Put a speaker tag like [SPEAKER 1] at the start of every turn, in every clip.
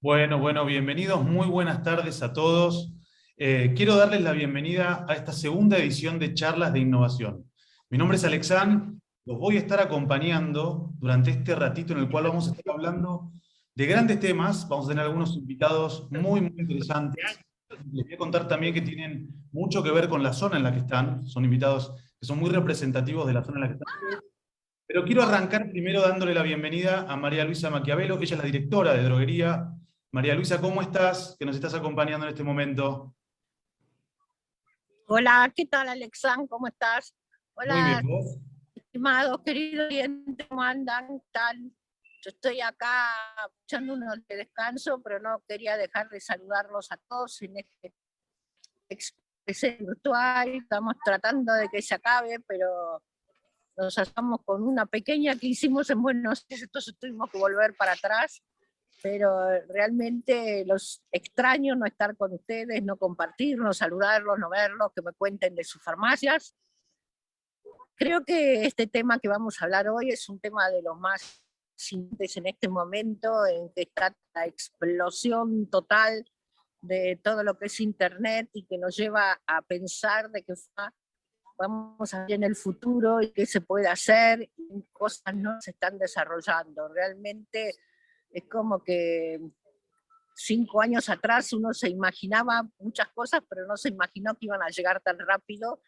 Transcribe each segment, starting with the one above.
[SPEAKER 1] Bueno, bienvenidos, muy buenas tardes a todos. Quiero darles la bienvenida a esta segunda edición de Charlas de Innovación. Mi nombre es Alexán, los voy a estar acompañando durante este ratito en el cual vamos a estar hablando de grandes temas. Vamos a tener algunos invitados muy interesantes. Les voy a contar también que tienen mucho que ver con la zona en la que están. Son invitados que son muy representativos de la zona en la que están. Pero quiero arrancar primero dándole la bienvenida a María Luisa Maquiavelo. Ella es la directora de Droguería. María Luisa, ¿cómo estás? Que nos estás acompañando en este momento.
[SPEAKER 2] Hola, ¿qué tal, Alexán? ¿Cómo estás?
[SPEAKER 1] Muy bien,
[SPEAKER 2] Hola,
[SPEAKER 1] ¿vos?
[SPEAKER 2] estimados, queridos oyentes, ¿cómo andan? ¿Qué tal? Yo estoy acá echando unos de descanso, pero no quería dejar de saludarlos a todos en este expresión virtual. Estamos tratando de que se acabe, pero nos hacemos con una pequeña que hicimos en Buenos Aires, entonces tuvimos que volver para atrás. Pero realmente los extraño no estar con ustedes, no compartir, no saludarlos, no verlos, que me cuenten de sus farmacias. Creo que este tema que vamos a hablar hoy es un tema de los más importantes en este momento, en que está la explosión total de todo lo que es Internet y que nos lleva a pensar de que vamos a ver en el futuro y qué se puede hacer, y cosas no se están desarrollando. Realmente es como que 5 años atrás uno se imaginaba muchas cosas, pero no se imaginó que iban a llegar tan rápido.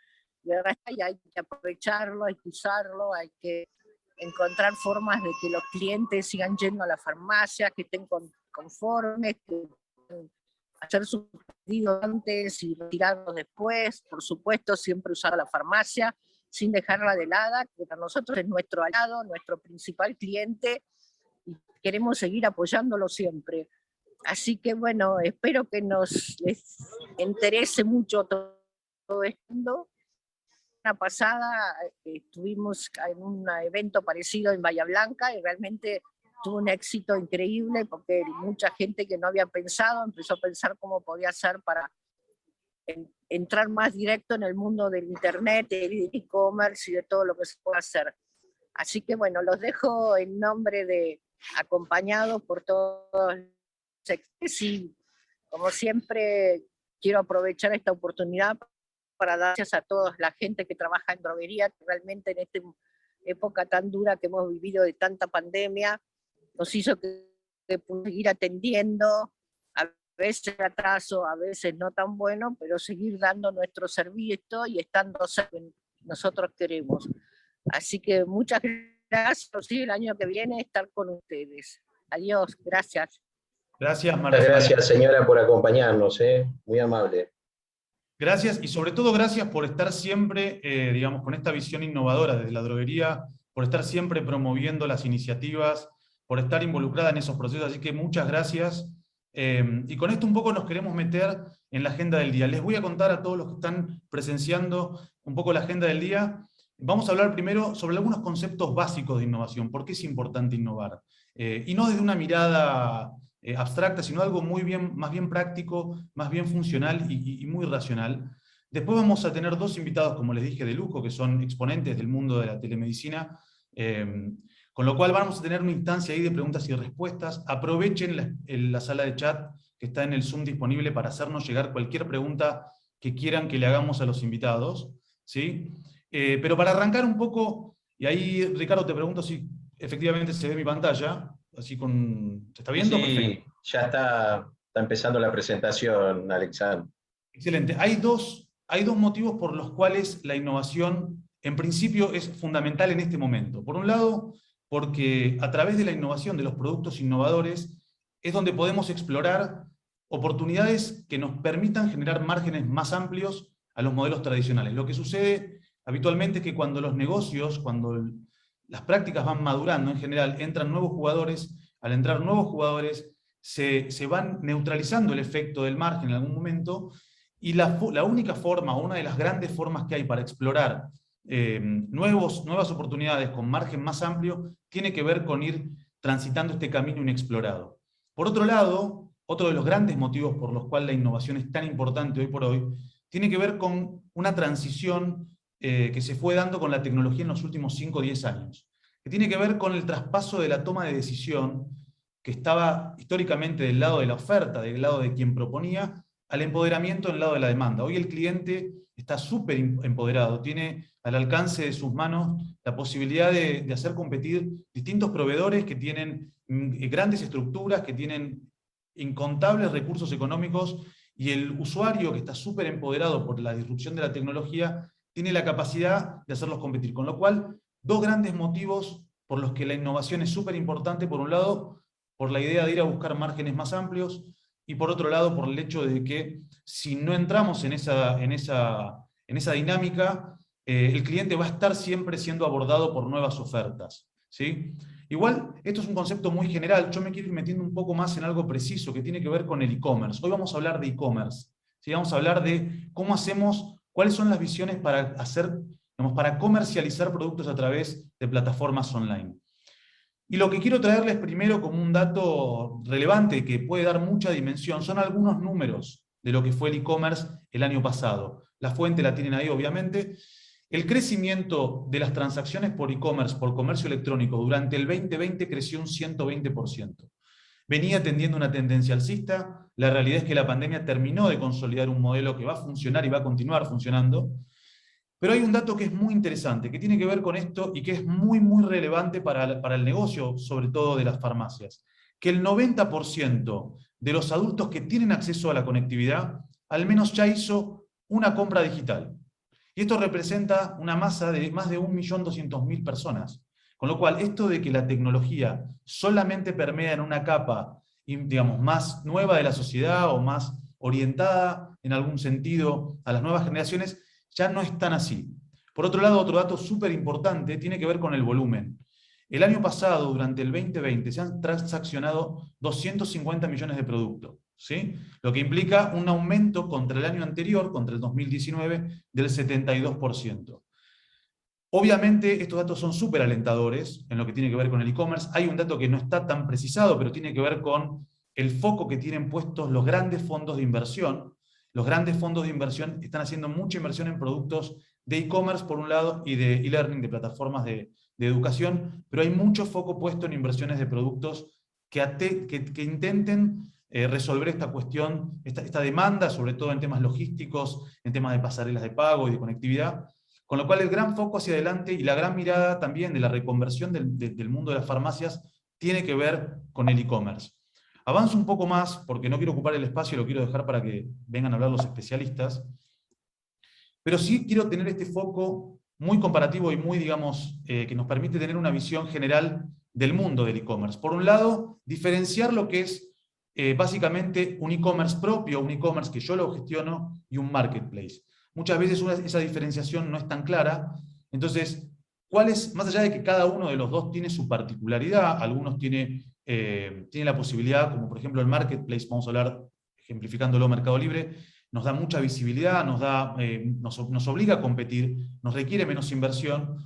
[SPEAKER 2] Y ahora hay que aprovecharlo, hay que usarlo, hay que encontrar formas de que los clientes sigan yendo a la farmacia, que estén conformes, que hacer sus pedidos antes y retirarlos después. Por supuesto, siempre usar la farmacia sin dejarla de lado, que para nosotros es nuestro aliado, nuestro principal cliente, y queremos seguir apoyándolo siempre. Así que bueno, espero que les interese mucho todo esto. La pasada estuvimos en un evento parecido en Bahía Blanca y realmente tuvo un éxito increíble porque mucha gente que no había pensado empezó a pensar cómo podía hacer para entrar más directo en el mundo del internet, del e-commerce y de todo lo que se puede hacer. Así que bueno, los dejo en nombre de acompañados por todos. Y como siempre, quiero aprovechar esta oportunidad para dar gracias a toda la gente que trabaja en droguería, que realmente en esta época tan dura que hemos vivido de tanta pandemia, nos hizo que seguir atendiendo, a veces atraso, a veces no tan bueno, pero seguir dando nuestro servicio y estando nosotros queremos. Así que muchas gracias, y el año que viene estar con ustedes. Adiós, gracias.
[SPEAKER 1] Gracias,
[SPEAKER 3] Muchas
[SPEAKER 1] María.
[SPEAKER 3] gracias, señora, por acompañarnos, muy amable.
[SPEAKER 1] Gracias y sobre todo gracias por estar siempre, digamos, con esta visión innovadora desde la droguería, por estar siempre promoviendo las iniciativas, por estar involucrada en esos procesos. Así que muchas gracias. Y con esto un poco nos queremos meter en la agenda del día. Les voy a contar a todos los que están presenciando un poco la agenda del día. Vamos a hablar primero sobre algunos conceptos básicos de innovación. ¿Por qué es importante innovar? Y no desde una mirada abstracta, sino algo más bien práctico, más bien funcional y muy racional. Después vamos a tener dos invitados, como les dije, de lujo, que son exponentes del mundo de la telemedicina, con lo cual vamos a tener una instancia ahí de preguntas y respuestas. Aprovechen la sala de chat que está en el Zoom disponible para hacernos llegar cualquier pregunta que quieran que le hagamos a los invitados, ¿sí? Pero para arrancar un poco, y ahí, Ricardo, te pregunto si efectivamente se ve mi pantalla. Así ¿se está viendo?
[SPEAKER 3] Sí,
[SPEAKER 1] Perfecto.
[SPEAKER 3] ya está empezando la presentación, Alexandre.
[SPEAKER 1] Excelente. Hay dos motivos por los cuales la innovación, en principio, es fundamental en este momento. Por un lado, porque a través de la innovación, de los productos innovadores, es donde podemos explorar oportunidades que nos permitan generar márgenes más amplios a los modelos tradicionales. Lo que sucede habitualmente es que cuando los negocios, las prácticas van madurando en general, entran nuevos jugadores. Al entrar nuevos jugadores, se van neutralizando el efecto del margen en algún momento, y la única forma, una de las grandes formas que hay para explorar nuevas oportunidades con margen más amplio, tiene que ver con ir transitando este camino inexplorado. Por otro lado, otro de los grandes motivos por los cuales la innovación es tan importante hoy por hoy, tiene que ver con una transición que se fue dando con la tecnología en los últimos 5 o 10 años, que tiene que ver con el traspaso de la toma de decisión, que estaba históricamente del lado de la oferta, del lado de quien proponía, al empoderamiento del lado de la demanda. Hoy el cliente está súper empoderado, tiene al alcance de sus manos la posibilidad de hacer competir distintos proveedores que tienen grandes estructuras, que tienen incontables recursos económicos, y el usuario, que está súper empoderado por la disrupción de la tecnología, tiene la capacidad de hacerlos competir. Con lo cual, dos grandes motivos por los que la innovación es súper importante: por un lado, por la idea de ir a buscar márgenes más amplios, y por otro lado, por el hecho de que si no entramos en esa dinámica, el cliente va a estar siempre siendo abordado por nuevas ofertas, ¿sí? Igual, esto es un concepto muy general. Yo me quiero ir metiendo un poco más en algo preciso que tiene que ver con el e-commerce. Hoy vamos a hablar de e-commerce, ¿sí? Vamos a hablar de cómo hacemos, cuáles son las visiones para para comercializar productos a través de plataformas online. Y lo que quiero traerles primero como un dato relevante que puede dar mucha dimensión son algunos números de lo que fue el e-commerce el año pasado. La fuente la tienen ahí, obviamente. El crecimiento de las transacciones por e-commerce, por comercio electrónico, durante el 2020 creció un 120%. Venía tendiendo una tendencia alcista. La realidad es que la pandemia terminó de consolidar un modelo que va a funcionar y va a continuar funcionando. Pero hay un dato que es muy interesante, que tiene que ver con esto y que es muy, muy relevante para el negocio, sobre todo de las farmacias. Que el 90% de los adultos que tienen acceso a la conectividad, al menos ya hizo una compra digital. Y esto representa una masa de más de 1.200.000 personas. Con lo cual, esto de que la tecnología solamente permea en una capa, digamos, más nueva de la sociedad o más orientada en algún sentido a las nuevas generaciones, ya no es tan así. Por otro lado, otro dato súper importante tiene que ver con el volumen. El año pasado, durante el 2020, se han transaccionado 250 millones de productos, ¿sí? Lo que implica un aumento contra el año anterior, contra el 2019, del 72%. Obviamente, estos datos son súper alentadores en lo que tiene que ver con el e-commerce. Hay un dato que no está tan precisado, pero tiene que ver con el foco que tienen puestos los grandes fondos de inversión. Los grandes fondos de inversión están haciendo mucha inversión en productos de e-commerce, por un lado, y de e-learning, de plataformas de educación, pero hay mucho foco puesto en inversiones de productos que intenten resolver esta cuestión, esta demanda, sobre todo en temas logísticos, en temas de pasarelas de pago y de conectividad. Con lo cual el gran foco hacia adelante y la gran mirada también de la reconversión del mundo de las farmacias tiene que ver con el e-commerce. Avanzo un poco más, porque no quiero ocupar el espacio, lo quiero dejar para que vengan a hablar los especialistas. Pero sí quiero tener este foco muy comparativo y muy, digamos, que nos permite tener una visión general del mundo del e-commerce. Por un lado, diferenciar lo que es básicamente un e-commerce propio, un e-commerce que yo lo gestiono, y un marketplace. Muchas veces esa diferenciación no es tan clara. Entonces, más allá de que cada uno de los dos tiene su particularidad, algunos tiene la posibilidad, como por ejemplo el marketplace, vamos a hablar ejemplificándolo, Mercado Libre, nos da mucha visibilidad, nos obliga a competir, nos requiere menos inversión.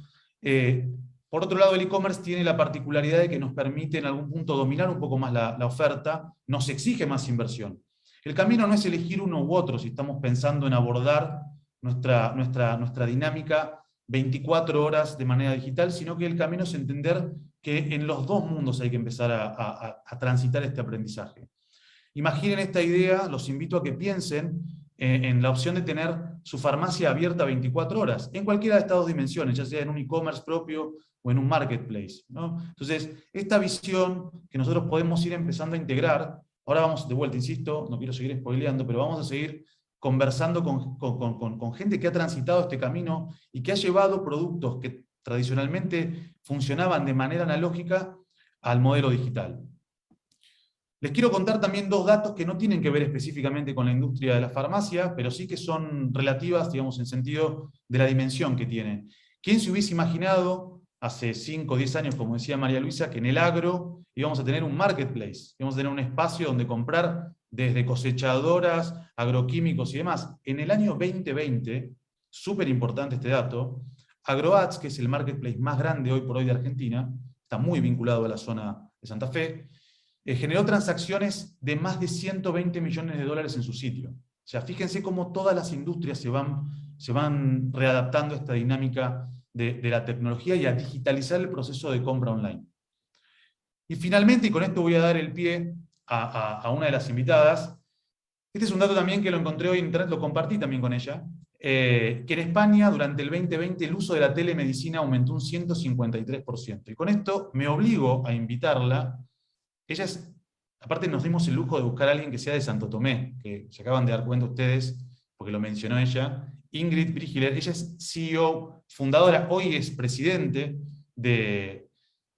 [SPEAKER 1] Por otro lado, el e-commerce tiene la particularidad de que nos permite en algún punto dominar un poco más la oferta, nos exige más inversión. El camino no es elegir uno u otro si estamos pensando en abordar nuestra dinámica 24 horas de manera digital, sino que el camino es entender que en los dos mundos hay que empezar a transitar este aprendizaje. Imaginen esta idea, los invito a que piensen en la opción de tener su farmacia abierta 24 horas, en cualquiera de estas dos dimensiones, ya sea en un e-commerce propio o en un marketplace, ¿no? Entonces, esta visión que nosotros podemos ir empezando a integrar, ahora vamos de vuelta, insisto, no quiero seguir spoileando, pero vamos a seguir conversando con gente que ha transitado este camino y que ha llevado productos que tradicionalmente funcionaban de manera analógica al modelo digital. Les quiero contar también dos datos que no tienen que ver específicamente con la industria de la farmacia, pero sí que son relativas, digamos, en sentido de la dimensión que tienen. ¿Quién se hubiese imaginado hace 5 o 10 años, como decía María Luisa, que en el agro íbamos a tener un marketplace, íbamos a tener un espacio donde comprar desde cosechadoras, agroquímicos y demás? En el año 2020, súper importante este dato, AgroAds, que es el marketplace más grande hoy por hoy de Argentina, está muy vinculado a la zona de Santa Fe, generó transacciones de más de 120 millones de dólares en su sitio. O sea, fíjense cómo todas las industrias se van readaptando a esta dinámica de la tecnología y a digitalizar el proceso de compra online. Y finalmente, y con esto voy a dar el pie a una de las invitadas, este es un dato también que lo encontré hoy en internet, lo compartí también con ella, que en España durante el 2020 el uso de la telemedicina aumentó un 153%. Y con esto me obligo a invitarla. Ella es, aparte nos dimos el lujo de buscar a alguien que sea de Santo Tomé, que se acaban de dar cuenta ustedes, porque lo mencionó ella, Ingrid Brigiler. Ella es CEO, fundadora, hoy es presidente de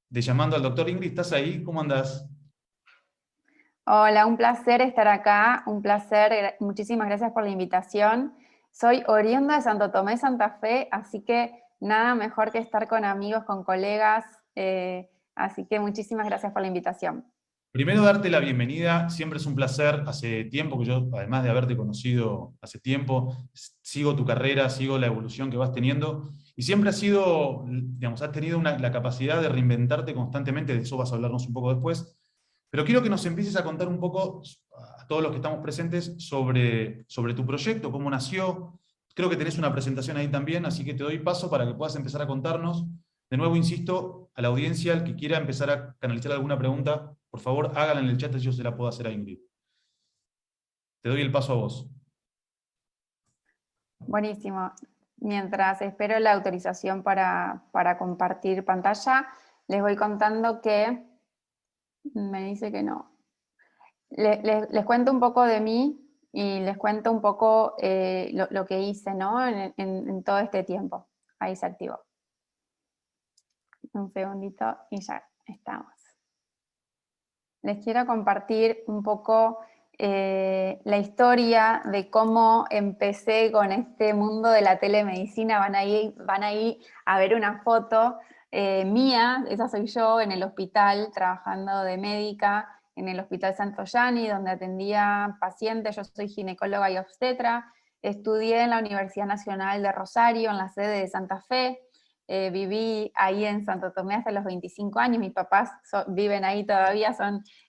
[SPEAKER 1] Llamando al Doctor. Ingrid, ¿estás ahí? ¿Cómo andás?
[SPEAKER 4] Hola, un placer estar acá, un placer, muchísimas gracias por la invitación. Soy oriunda de Santo Tomé, Santa Fe, así que nada mejor que estar con amigos, con colegas, así que muchísimas gracias por la invitación.
[SPEAKER 1] Primero, darte la bienvenida, siempre es un placer. Hace tiempo que yo, además de haberte conocido hace tiempo, sigo tu carrera, sigo la evolución que vas teniendo, y siempre has sido, digamos, has tenido la capacidad de reinventarte constantemente, de eso vas a hablarnos un poco después, pero quiero que nos empieces a contar un poco a todos los que estamos presentes sobre tu proyecto, cómo nació. Creo que tenés una presentación ahí también, así que te doy paso para que puedas empezar a contarnos. De nuevo, insisto, a la audiencia, el que quiera empezar a canalizar alguna pregunta, por favor, hágala en el chat y yo se la puedo hacer a Ingrid. Te doy el paso a vos.
[SPEAKER 4] Buenísimo. Mientras espero la autorización para compartir pantalla, les voy contando que me dice que no. Les cuento un poco de mí y les cuento un poco lo que hice, ¿no? en todo este tiempo. Ahí se activó. Un segundito y ya estamos. Les quiero compartir un poco la historia de cómo empecé con este mundo de la telemedicina. Van ahí a ver una foto mía, esa soy yo, en el hospital, trabajando de médica en el Hospital Santoyani, donde atendía pacientes. Yo soy ginecóloga y obstetra. Estudié en la Universidad Nacional de Rosario, en la sede de Santa Fe. Viví ahí en Santo Tomé hasta los 25 años. Mis papás viven ahí todavía,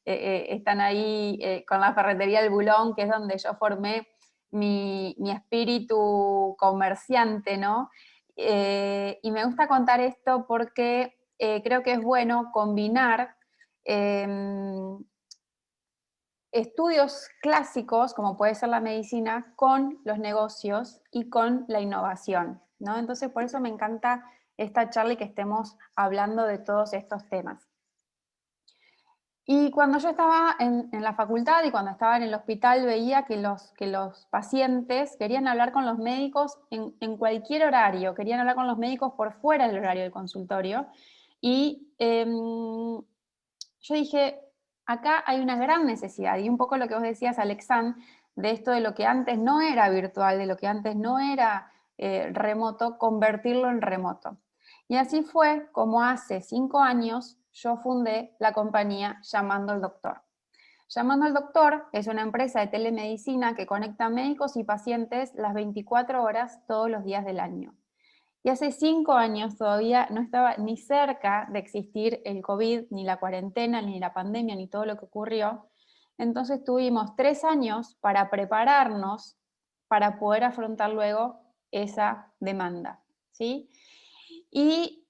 [SPEAKER 4] están ahí con la ferretería El Bulón, que es donde yo formé mi espíritu comerciante, ¿no? Y me gusta contar esto porque creo que es bueno combinar estudios clásicos, como puede ser la medicina, con los negocios y con la innovación, ¿no? Entonces, por eso me encanta esta charla y que estemos hablando de todos estos temas. Y cuando yo estaba en la facultad y cuando estaba en el hospital, veía que los pacientes querían hablar con los médicos en cualquier horario, querían hablar con los médicos por fuera del horario del consultorio. Y yo dije, acá hay una gran necesidad, y un poco lo que vos decías, Alexandre, de esto de lo que antes no era virtual, de lo que antes no era remoto, convertirlo en remoto. Y así fue como hace 5 años yo fundé la compañía Llamando al Doctor. Llamando al Doctor es una empresa de telemedicina que conecta médicos y pacientes las 24 horas todos los días del año. Y hace 5 años todavía no estaba ni cerca de existir el COVID, ni la cuarentena, ni la pandemia, ni todo lo que ocurrió. Entonces tuvimos 3 años para prepararnos para poder afrontar luego esa demanda, ¿sí? Y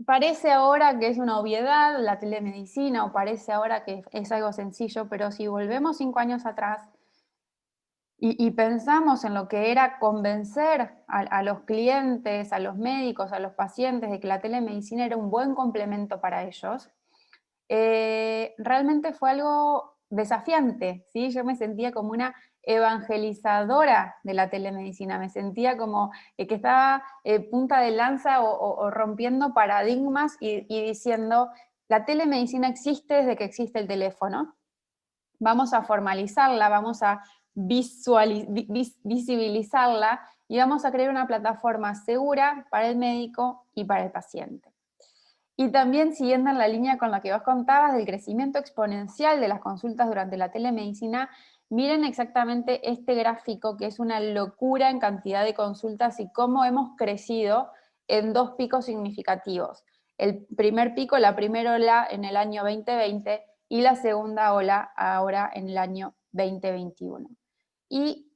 [SPEAKER 4] parece ahora que es una obviedad la telemedicina, o parece ahora que es algo sencillo, pero si volvemos 5 años atrás y pensamos en lo que era convencer a los clientes, a los médicos, a los pacientes de que la telemedicina era un buen complemento para ellos, realmente fue algo desafiante, ¿sí? Yo me sentía como una evangelizadora de la telemedicina, me sentía como que estaba punta de lanza o rompiendo paradigmas y diciendo, la telemedicina existe desde que existe el teléfono, vamos a formalizarla, vamos a visibilizarla y vamos a crear una plataforma segura para el médico y para el paciente. Y también siguiendo en la línea con lo que vos contabas del crecimiento exponencial de las consultas durante la telemedicina, miren exactamente este gráfico que es una locura en cantidad de consultas y cómo hemos crecido en 2 picos significativos. El primer pico, la primera ola en el año 2020 y la segunda ola ahora en el año 2021. Y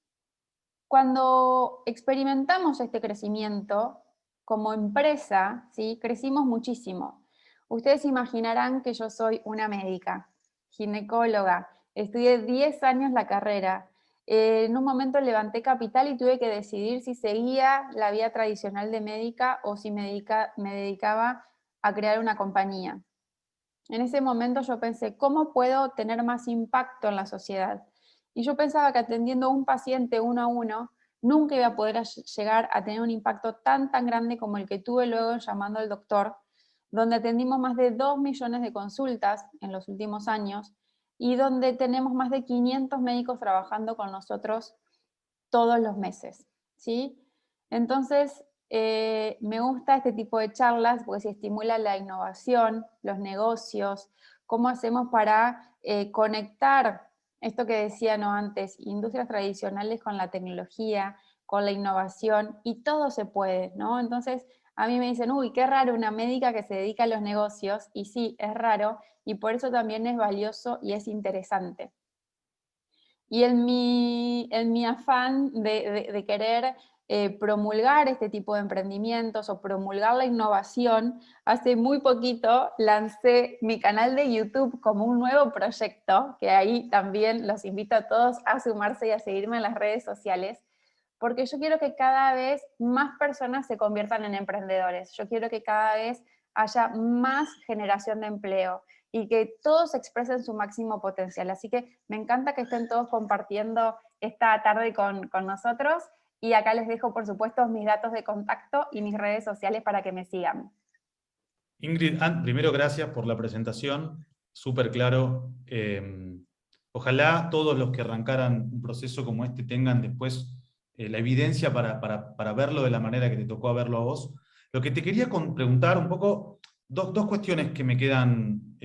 [SPEAKER 4] cuando experimentamos este crecimiento, como empresa, ¿sí? Crecimos muchísimo. Ustedes imaginarán que yo soy una médica, ginecóloga, estudié 10 años la carrera. En un momento levanté capital y tuve que decidir si seguía la vía tradicional de médica o si me dedicaba a crear una compañía. En ese momento yo pensé, ¿cómo puedo tener más impacto en la sociedad? Y yo pensaba que atendiendo a un paciente uno a uno, nunca iba a poder llegar a tener un impacto tan grande como el que tuve luego llamando al doctor, donde atendimos más de 2 millones de consultas en los últimos años y donde tenemos más de 500 médicos trabajando con nosotros todos los meses, ¿sí? Entonces, me gusta este tipo de charlas porque se estimula la innovación, los negocios, cómo hacemos para conectar esto que decía no antes, industrias tradicionales con la tecnología, con la innovación, y todo se puede, ¿no? Entonces, a mí me dicen, uy, qué raro una médica que se dedica a los negocios, y sí, es raro, y por eso también es valioso y es interesante. Y en mi afán de querer promulgar este tipo de emprendimientos o promulgar la innovación, hace muy poquito lancé mi canal de YouTube como un nuevo proyecto, que ahí también los invito a todos a sumarse y a seguirme en las redes sociales, porque yo quiero que cada vez más personas se conviertan en emprendedores. Yo quiero que cada vez haya más generación de empleo y que todos expresen su máximo potencial. Así que me encanta que estén todos compartiendo esta tarde con nosotros, y acá les dejo, por supuesto, mis datos de contacto y mis redes sociales para que me sigan.
[SPEAKER 1] Ingrid, primero gracias por la presentación, súper claro. Ojalá todos los que arrancaran un proceso como este tengan después la evidencia para verlo de la manera que te tocó verlo a vos. Lo que te quería preguntar un poco, dos cuestiones que me quedan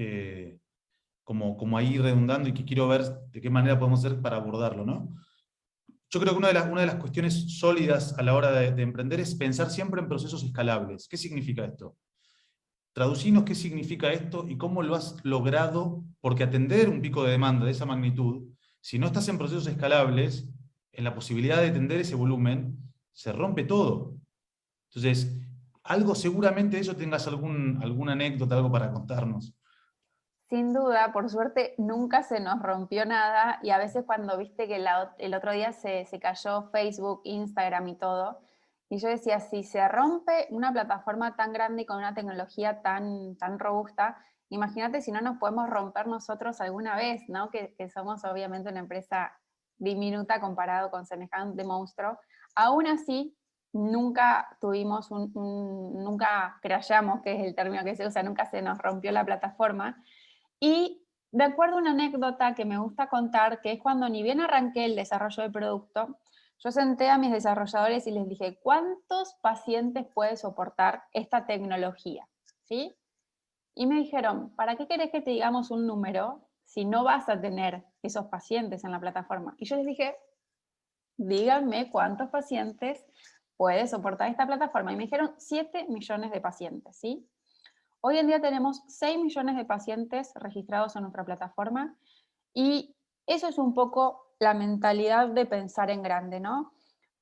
[SPEAKER 1] como ahí redundando y que quiero ver de qué manera podemos hacer para abordarlo, ¿no? Yo creo que una de las cuestiones sólidas a la hora de emprender es pensar siempre en procesos escalables. ¿Qué significa esto? Traducinos qué significa esto y cómo lo has logrado, porque atender un pico de demanda de esa magnitud, si no estás en procesos escalables, en la posibilidad de atender ese volumen, se rompe todo. Entonces, algo seguramente de eso tengas alguna anécdota, algo para contarnos.
[SPEAKER 4] Sin duda, por suerte nunca se nos rompió nada, y a veces cuando viste que el otro día se cayó Facebook, Instagram y todo, y yo decía, si se rompe una plataforma tan grande y con una tecnología tan robusta, imagínate si no nos podemos romper nosotros alguna vez, ¿no? Que somos obviamente una empresa diminuta comparado con semejante monstruo. Aún así, nunca tuvimos nunca crashamos, que es el término que se usa, nunca se nos rompió la plataforma. Y de acuerdo a una anécdota que me gusta contar, que es cuando ni bien arranqué el desarrollo del producto, yo senté a mis desarrolladores y les dije, ¿cuántos pacientes puede soportar esta tecnología? ¿Sí? Y me dijeron, ¿para qué querés que te digamos un número si no vas a tener esos pacientes en la plataforma? Y yo les dije, díganme cuántos pacientes puede soportar esta plataforma. Y me dijeron 7 millones de pacientes, ¿sí? Hoy en día tenemos 6 millones de pacientes registrados en nuestra plataforma, y eso es un poco la mentalidad de pensar en grande, ¿no?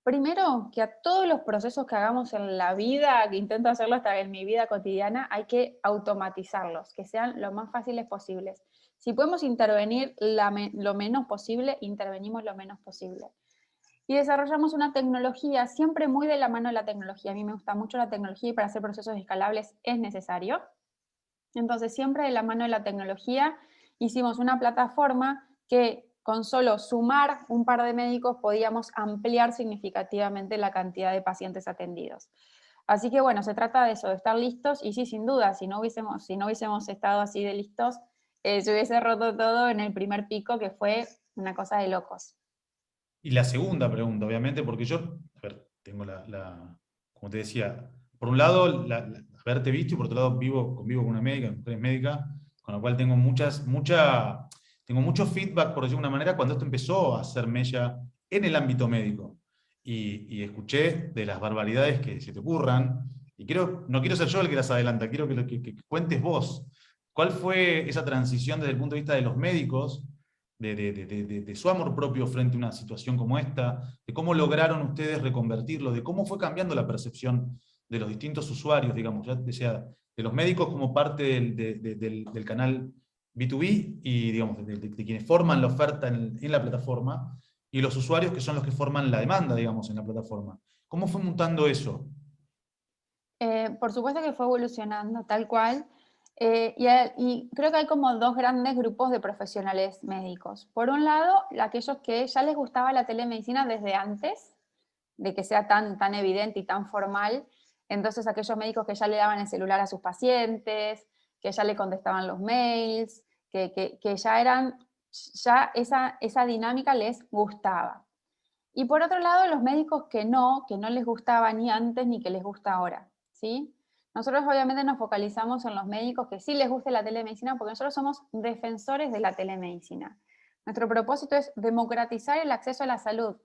[SPEAKER 4] Primero, que a todos los procesos que hagamos en la vida, que intento hacerlo hasta en mi vida cotidiana, hay que automatizarlos, que sean lo más fáciles posibles. Si podemos intervenir lo menos posible, intervenimos lo menos posible. Y desarrollamos una tecnología, siempre muy de la mano de la tecnología. A mí me gusta mucho la tecnología y para hacer procesos escalables es necesario. Entonces, siempre de la mano de la tecnología, hicimos una plataforma que con solo sumar un par de médicos podíamos ampliar significativamente la cantidad de pacientes atendidos. Así que bueno, se trata de eso, de estar listos, y sí, sin duda, si no hubiésemos estado así de listos, se hubiese roto todo en el primer pico, que fue una cosa de locos.
[SPEAKER 1] Y la segunda pregunta, obviamente, porque yo, a ver, tengo como te decía, por un lado, haberte visto, y por otro lado, convivo con una médica, mi mujer es médica, con la cual tengo mucho feedback, por decirlo de una manera, cuando esto empezó a ser mella en el ámbito médico. Y escuché de las barbaridades que se te ocurran, y no quiero ser yo el que las adelanta, quiero que cuentes vos. ¿Cuál fue esa transición desde el punto de vista de los médicos, de su amor propio frente a una situación como esta, de cómo lograron ustedes reconvertirlo, de cómo fue cambiando la percepción de los distintos usuarios, digamos, ya sea los médicos como parte del canal B2B y digamos, de quienes forman la oferta en la plataforma, y los usuarios que son los que forman la demanda, digamos, en la plataforma. ¿Cómo fue mutando eso?
[SPEAKER 4] Por supuesto que fue evolucionando, tal cual. Y creo que hay como dos grandes grupos de profesionales médicos. Por un lado, aquellos que ya les gustaba la telemedicina desde antes, de que sea tan evidente y tan formal. Entonces, aquellos médicos que ya le daban el celular a sus pacientes, que ya le contestaban los mails, que ya esa dinámica les gustaba. Y por otro lado, los médicos que no les gustaba ni antes ni que les gusta ahora, ¿sí? Nosotros obviamente nos focalizamos en los médicos que sí les guste la telemedicina porque nosotros somos defensores de la telemedicina. Nuestro propósito es democratizar el acceso a la salud.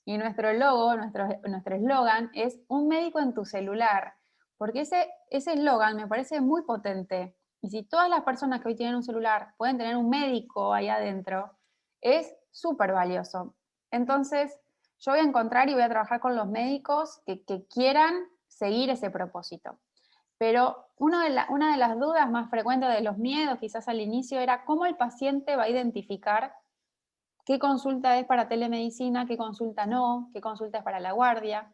[SPEAKER 4] Y nuestro logo, nuestro eslogan es un médico en tu celular, porque ese eslogan me parece muy potente. Y si todas las personas que hoy tienen un celular pueden tener un médico ahí adentro, es súper valioso. Entonces, yo voy a encontrar y voy a trabajar con los médicos que quieran seguir ese propósito. Pero una de las dudas más frecuentes, de los miedos quizás al inicio, era cómo el paciente va a identificar qué consulta es para telemedicina, qué consulta no, qué consulta es para la guardia.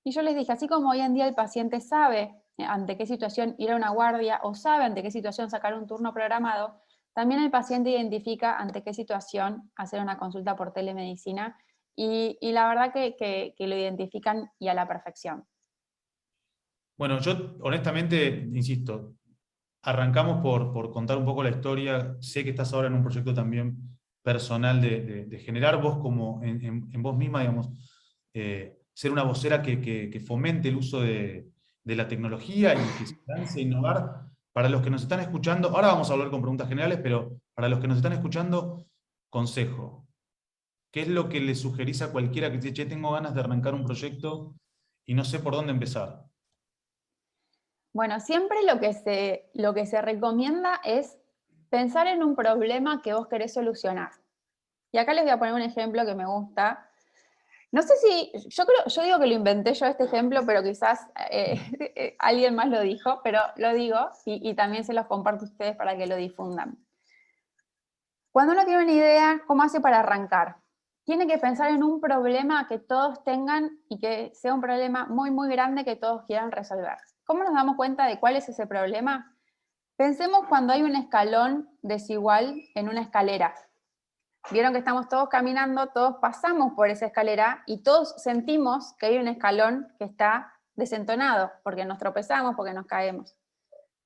[SPEAKER 4] Y yo les dije, así como hoy en día el paciente sabe ante qué situación ir a una guardia o sabe ante qué situación sacar un turno programado, también el paciente identifica ante qué situación hacer una consulta por telemedicina y la verdad que lo identifican y a la perfección.
[SPEAKER 1] Bueno, yo honestamente, insisto, arrancamos por contar un poco la historia. Sé que estás ahora en un proyecto también personal de generar vos como en vos misma, digamos, ser una vocera que fomente el uso de la tecnología y que se lance a innovar. Para los que nos están escuchando, ahora vamos a hablar con preguntas generales, pero para los que nos están escuchando, consejo. ¿Qué es lo que le sugerís a cualquiera que dice, che, tengo ganas de arrancar un proyecto y no sé por dónde empezar?
[SPEAKER 4] Bueno, siempre lo que se recomienda es pensar en un problema que vos querés solucionar. Y acá les voy a poner un ejemplo que me gusta. No sé si, yo digo que lo inventé yo este ejemplo, pero quizás alguien más lo dijo, pero lo digo y también se los comparto a ustedes para que lo difundan. Cuando uno tiene una idea, ¿cómo hace para arrancar? Tiene que pensar en un problema que todos tengan y que sea un problema muy, muy grande que todos quieran resolver. ¿Cómo nos damos cuenta de cuál es ese problema? Pensemos cuando hay un escalón desigual en una escalera. Vieron que estamos todos caminando, todos pasamos por esa escalera y todos sentimos que hay un escalón que está desentonado, porque nos tropezamos, porque nos caemos.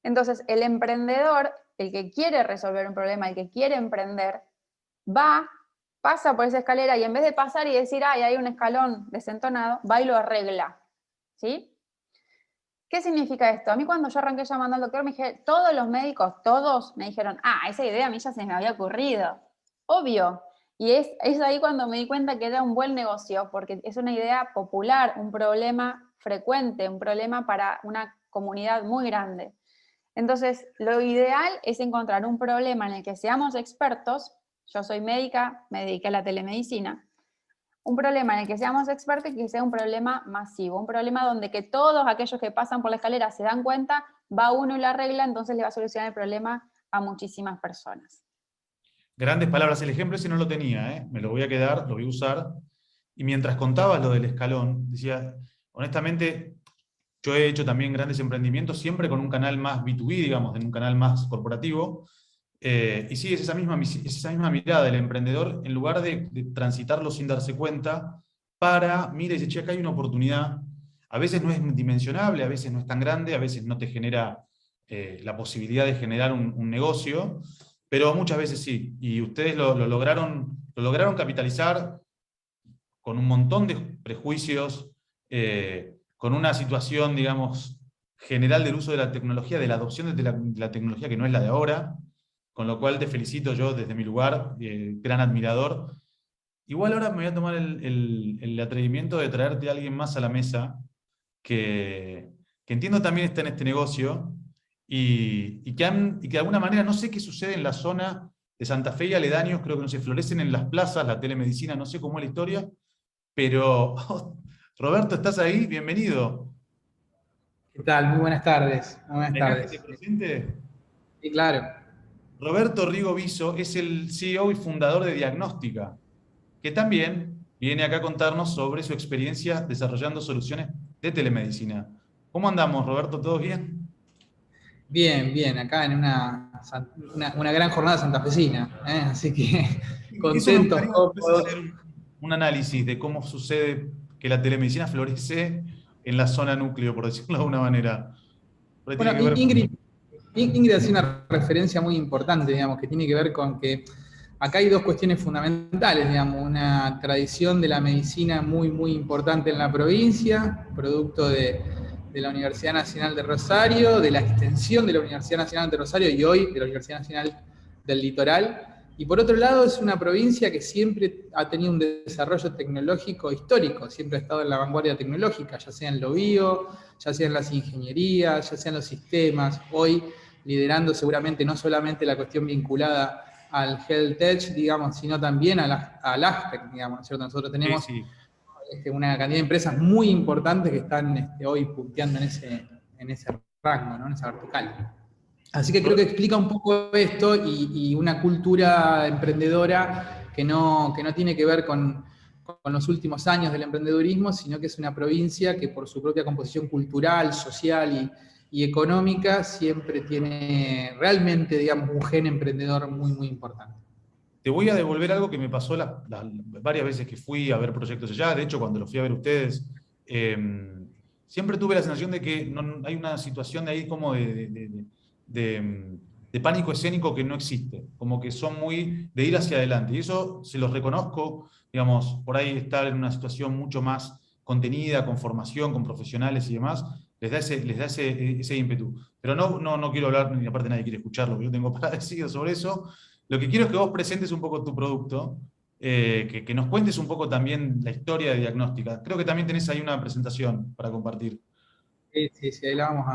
[SPEAKER 4] Entonces, el emprendedor, el que quiere resolver un problema, el que quiere emprender, pasa por esa escalera y en vez de pasar y decir, ay, hay un escalón desentonado, va y lo arregla. ¿Sí? ¿Qué significa esto? A mí cuando yo arranqué llamando al doctor, me dije, todos los médicos, todos me dijeron, esa idea a mí ya se me había ocurrido. Obvio. Y es ahí cuando me di cuenta que era un buen negocio, porque es una idea popular, un problema frecuente, un problema para una comunidad muy grande. Entonces, lo ideal es encontrar un problema en el que seamos expertos. Yo soy médica, me dediqué a la telemedicina. Un problema en el que seamos expertos y que sea un problema masivo, un problema donde que todos aquellos que pasan por la escalera se dan cuenta, va uno y lo arregla, entonces le va a solucionar el problema a muchísimas personas.
[SPEAKER 1] Grandes palabras, el ejemplo ese no lo tenía, me lo voy a quedar, lo voy a usar. Y mientras contabas lo del escalón, decía, honestamente, yo he hecho también grandes emprendimientos, siempre con un canal más B2B, digamos, en un canal más corporativo. Y sí, es esa misma mirada del emprendedor, en lugar de transitarlo sin darse cuenta, mira y dice, che, acá hay una oportunidad. A veces no es dimensionable, a veces no es tan grande, a veces no te genera la posibilidad de generar un negocio, pero muchas veces sí. Y ustedes lo lograron capitalizar con un montón de prejuicios, con una situación, digamos, general del uso de la tecnología, de la adopción de la tecnología que no es la de ahora, con lo cual te felicito yo desde mi lugar, gran admirador. Igual ahora me voy a tomar el atrevimiento de traerte a alguien más a la mesa, que entiendo también está en este negocio, y que de alguna manera, no sé qué sucede en la zona de Santa Fe y aledaños, creo que no se florecen en las plazas, la telemedicina, no sé cómo es la historia, pero Roberto, ¿estás ahí? Bienvenido.
[SPEAKER 5] ¿Qué tal? Muy buenas tardes. Muy buenas
[SPEAKER 1] ¿Dejas que
[SPEAKER 5] tardes.
[SPEAKER 1] te presente?
[SPEAKER 5] Sí, claro.
[SPEAKER 1] Roberto Rigo Viso es el CEO y fundador de Diagnóstica, que también viene acá a contarnos sobre su experiencia desarrollando soluciones de telemedicina. ¿Cómo andamos, Roberto? ¿Todo bien?
[SPEAKER 5] Bien, bien. Acá en una gran jornada santafesina, ¿eh? Así que
[SPEAKER 1] Eso me
[SPEAKER 5] contentos,
[SPEAKER 1] gustaría después
[SPEAKER 5] cómodos.
[SPEAKER 1] hacer un análisis de cómo sucede que la telemedicina florece en la zona núcleo, por decirlo de alguna manera. Porque tiene
[SPEAKER 5] Bueno,
[SPEAKER 1] que ver
[SPEAKER 5] Ingrid hace una referencia muy importante, digamos, que tiene que ver con que acá hay dos cuestiones fundamentales, digamos, una tradición de la medicina muy, muy importante en la provincia, producto de la Universidad Nacional de Rosario, de la extensión de la Universidad Nacional de Rosario y hoy de la Universidad Nacional del Litoral. Y por otro lado, es una provincia que siempre ha tenido un desarrollo tecnológico histórico, siempre ha estado en la vanguardia tecnológica, ya sea en lo bio, ya sea en las ingenierías, ya sea en los sistemas, hoy liderando seguramente no solamente la cuestión vinculada al Health Tech, digamos, sino también al AgTech, digamos, ¿no es cierto? Nosotros tenemos
[SPEAKER 1] sí.
[SPEAKER 5] una cantidad de empresas muy importantes que están hoy punteando en ese rango, ¿no? En esa vertical. Así que creo que explica un poco esto y una cultura emprendedora que no tiene que ver con los últimos años del emprendedurismo, sino que es una provincia que por su propia composición cultural, social y económica siempre tiene realmente, digamos, un gen emprendedor muy, muy importante.
[SPEAKER 1] Te voy a devolver algo que me pasó varias veces que fui a ver proyectos allá. De hecho, cuando los fui a ver ustedes, siempre tuve la sensación de que hay una situación de ahí como de pánico escénico que no existe. Como que son muy de ir hacia adelante. Y eso se los reconozco, digamos, por ahí estar en una situación mucho más contenida, con formación, con profesionales y demás, les da ese ímpetu. Pero no quiero hablar, ni aparte nadie quiere escuchar lo que yo tengo para decir sobre eso. Lo que quiero es que vos presentes un poco tu producto, que nos cuentes un poco también la historia de Diagnóstica. Creo que también tenés ahí una presentación para compartir.
[SPEAKER 5] Sí, ahí la vamos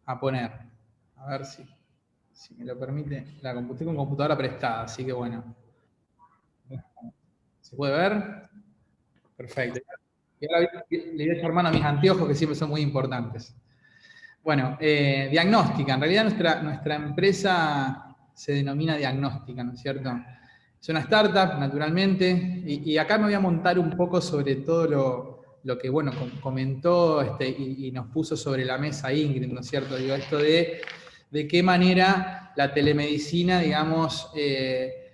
[SPEAKER 5] a poner. A ver si me lo permite. Tengo una computadora prestada, así que bueno. ¿Se puede ver? Perfecto. Y ahora le voy a echar mano a mis anteojos, que siempre son muy importantes. Bueno, Diagnóstica. En realidad nuestra empresa se denomina Diagnóstica, ¿no es cierto? Es una startup, naturalmente, y acá me voy a montar un poco sobre todo lo que, bueno, comentó y nos puso sobre la mesa Ingrid, ¿no es cierto? Digo, esto de qué manera la telemedicina, digamos,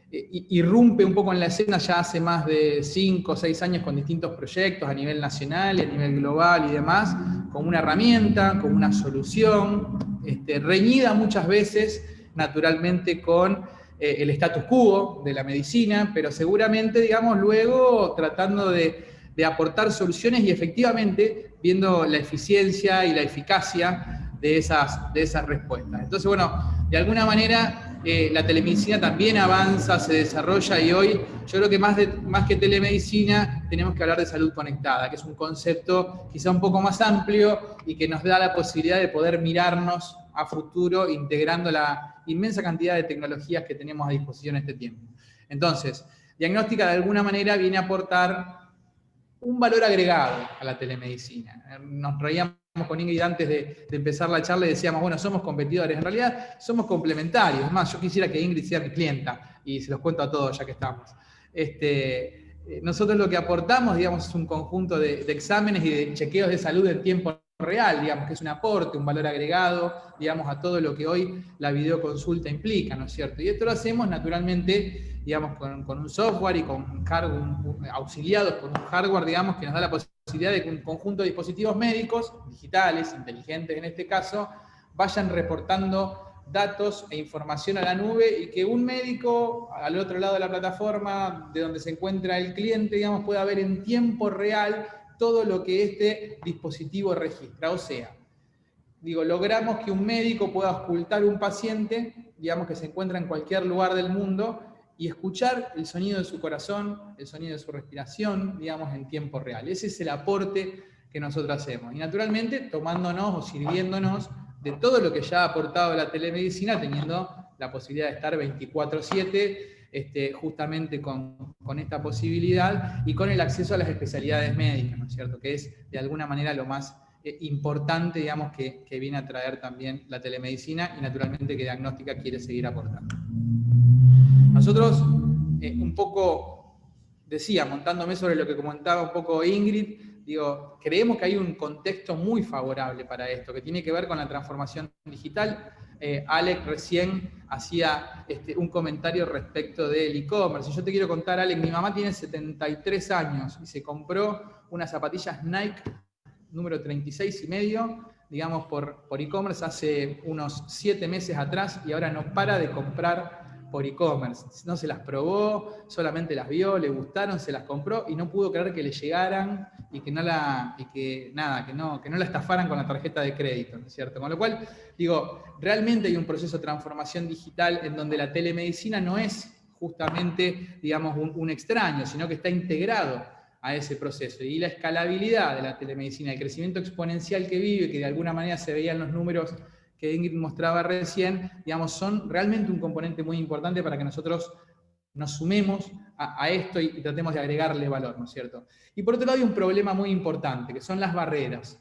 [SPEAKER 5] irrumpe un poco en la escena ya hace más de 5 o 6 años con distintos proyectos a nivel nacional y a nivel global y demás, como una herramienta, como una solución, reñida muchas veces, naturalmente, con el status quo de la medicina, pero seguramente, digamos, luego tratando de aportar soluciones y efectivamente viendo la eficiencia y la eficacia de esas respuestas. Entonces, bueno, de alguna manera la telemedicina también avanza, se desarrolla y hoy yo creo que más que telemedicina tenemos que hablar de salud conectada, que es un concepto quizá un poco más amplio y que nos da la posibilidad de poder mirarnos a futuro integrando la inmensa cantidad de tecnologías que tenemos a disposición en este tiempo. Entonces, Diagnóstica de alguna manera viene a aportar un valor agregado a la telemedicina. Nos reíamos con Ingrid antes de empezar la charla y decíamos, bueno, somos competidores. En realidad somos complementarios. Es más, yo quisiera que Ingrid sea mi clienta y se los cuento a todos ya que estamos. Nosotros lo que aportamos, digamos, es un conjunto de exámenes y de chequeos de salud en tiempo real, digamos, que es un aporte, un valor agregado, digamos, a todo lo que hoy la videoconsulta implica, ¿no es cierto? Y esto lo hacemos naturalmente, digamos, con un software y con auxiliados por un hardware, digamos, que nos da la posibilidad de que un conjunto de dispositivos médicos, digitales, inteligentes en este caso, vayan reportando datos e información a la nube y que un médico al otro lado de la plataforma de donde se encuentra el cliente, digamos, pueda ver en tiempo real todo lo que este dispositivo registra. O sea, logramos que un médico pueda auscultar un paciente, digamos, que se encuentra en cualquier lugar del mundo y escuchar el sonido de su corazón, el sonido de su respiración, digamos, en tiempo real. Ese es el aporte que nosotros hacemos. Y naturalmente tomándonos o sirviéndonos de todo lo que ya ha aportado la telemedicina, teniendo la posibilidad de estar 24/7, justamente con esta posibilidad y con el acceso a las especialidades médicas, ¿no es cierto? Que es de alguna manera lo más importante, digamos, que viene a traer también la telemedicina y naturalmente que Diagnóstica quiere seguir aportando. Nosotros, un poco, decía, montándome sobre lo que comentaba un poco Ingrid, digo, creemos que hay un contexto muy favorable para esto, que tiene que ver con la transformación digital. Alex recién hacía un comentario respecto del e-commerce. Y yo te quiero contar, Alex, mi mamá tiene 73 años y se compró unas zapatillas Nike número 36,5, digamos, por e-commerce hace unos 7 meses atrás y ahora no para de comprar por e-commerce. No se las probó, solamente las vio, le gustaron, se las compró y no pudo creer que le llegaran y que no la estafaran con la tarjeta de crédito, ¿no es cierto? Con lo cual, digo, realmente hay un proceso de transformación digital en donde la telemedicina no es justamente, digamos, un extraño, sino que está integrado a ese proceso. Y la escalabilidad de la telemedicina, el crecimiento exponencial que vive, que de alguna manera se veía en los números que Ingrid mostraba recién, digamos, son realmente un componente muy importante para que nosotros nos sumemos a esto y tratemos de agregarle valor, ¿no es cierto? Y por otro lado hay un problema muy importante, que son las barreras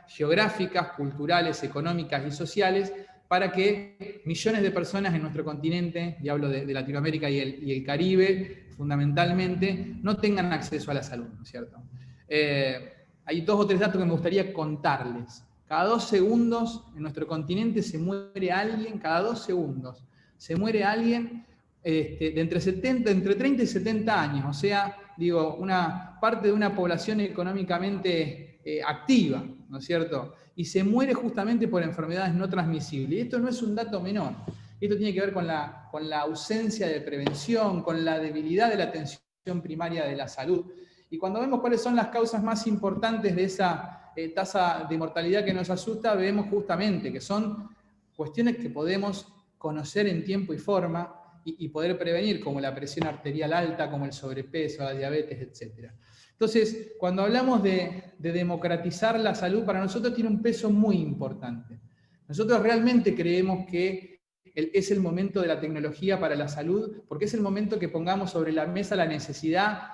[SPEAKER 5] geográficas, culturales, económicas y sociales, para que millones de personas en nuestro continente, y hablo de Latinoamérica y el Caribe, fundamentalmente, no tengan acceso a la salud, ¿no es cierto? Hay 2 o 3 datos que me gustaría contarles. Cada 2 segundos en nuestro continente se muere alguien, cada 2 segundos se muere alguien de entre 30 y 70 años, o sea, digo, una parte de una población económicamente activa, ¿no es cierto? Y se muere justamente por enfermedades no transmisibles. Y esto no es un dato menor. Esto tiene que ver con la ausencia de prevención, con la debilidad de la atención primaria de la salud. Y cuando vemos cuáles son las causas más importantes de esa tasa de mortalidad que nos asusta, vemos justamente que son cuestiones que podemos conocer en tiempo y forma y poder prevenir, como la presión arterial alta, como el sobrepeso, la diabetes, etc. Entonces, cuando hablamos de democratizar la salud, para nosotros tiene un peso muy importante. Nosotros realmente creemos que es el momento de la tecnología para la salud, porque es el momento que pongamos sobre la mesa la necesidad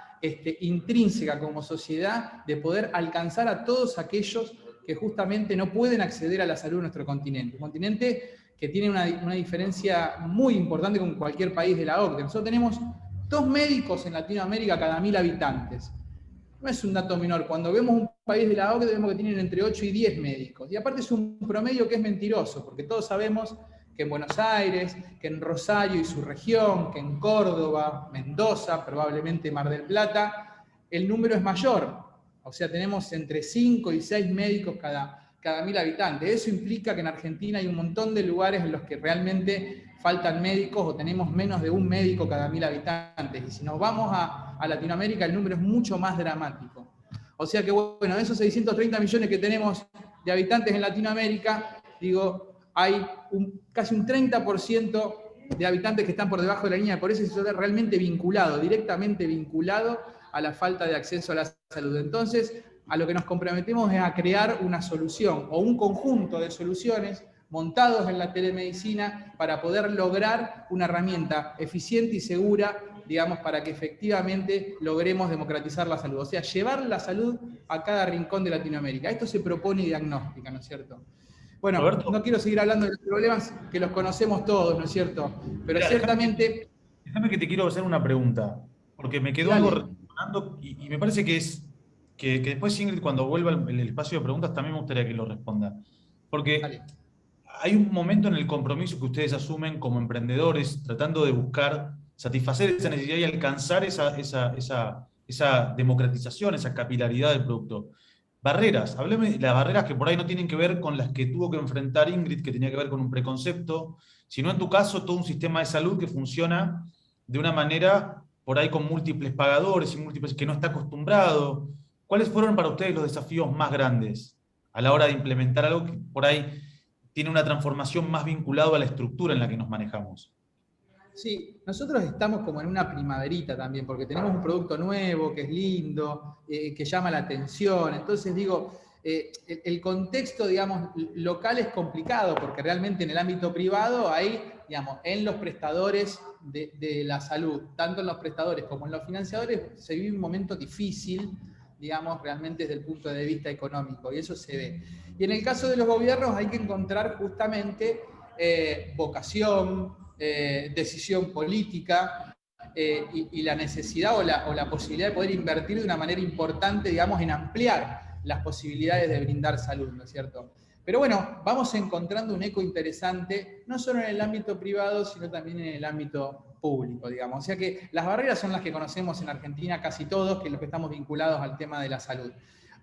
[SPEAKER 5] intrínseca como sociedad de poder alcanzar a todos aquellos que justamente no pueden acceder a la salud de nuestro continente. Un continente que tiene una diferencia muy importante con cualquier país de la OCDE. Nosotros tenemos 2 médicos en Latinoamérica cada 1000 habitantes. No es un dato menor. Cuando vemos un país de la OCDE, vemos que tienen entre 8 y 10 médicos. Y aparte es un promedio que es mentiroso, porque todos sabemos que en Buenos Aires, que en Rosario y su región, que en Córdoba, Mendoza, probablemente Mar del Plata, el número es mayor. O sea, tenemos entre 5 y 6 médicos cada 1000 habitantes. Eso implica que en Argentina hay un montón de lugares en los que realmente faltan médicos o tenemos menos de un médico cada 1000 habitantes. Y si nos vamos a Latinoamérica, el número es mucho más dramático. O sea que, bueno, de esos 630 millones que tenemos de habitantes en Latinoamérica, digo, hay casi un 30% de habitantes que están por debajo de la línea de pobreza y eso está realmente vinculado, directamente vinculado a la falta de acceso a la salud. Entonces, a lo que nos comprometemos es a crear una solución o un conjunto de soluciones montados en la telemedicina para poder lograr una herramienta eficiente y segura, digamos, para que efectivamente logremos democratizar la salud. O sea, llevar la salud a cada rincón de Latinoamérica. Esto se propone Diagnóstica, ¿no es cierto? Bueno, Roberto, no quiero seguir hablando de los problemas que los conocemos todos, ¿no es cierto? Pero mira, ciertamente...
[SPEAKER 1] Déjame que te quiero hacer una pregunta, porque me quedó algo resonando y me parece que después Ingrid, cuando vuelva el espacio de preguntas, también me gustaría que lo responda. Porque hay un momento en el compromiso que ustedes asumen como emprendedores, tratando de buscar satisfacer esa necesidad y alcanzar esa democratización, esa capilaridad del producto. Barreras, hábleme de las barreras que por ahí no tienen que ver con las que tuvo que enfrentar Ingrid, que tenía que ver con un preconcepto, sino en tu caso todo un sistema de salud que funciona de una manera por ahí con múltiples pagadores y múltiples que no está acostumbrado. ¿Cuáles fueron para ustedes los desafíos más grandes a la hora de implementar algo que por ahí tiene una transformación más vinculada a la estructura en la que nos manejamos?
[SPEAKER 5] Sí, nosotros estamos como en una primaverita también, porque tenemos un producto nuevo, que es lindo, que llama la atención. Entonces digo, el contexto, digamos, local es complicado, porque realmente en el ámbito privado hay, digamos, en los prestadores de la salud, tanto en los prestadores como en los financiadores, se vive un momento difícil, digamos, realmente desde el punto de vista económico, y eso se ve. Y en el caso de los gobiernos hay que encontrar justamente vocación, decisión política, y la necesidad o la posibilidad de poder invertir de una manera importante, digamos, en ampliar las posibilidades de brindar salud, ¿no es cierto? Pero bueno, vamos encontrando un eco interesante, no solo en el ámbito privado, sino también en el ámbito público, digamos. O sea que las barreras son las que conocemos en Argentina casi todos, que los que estamos vinculados al tema de la salud.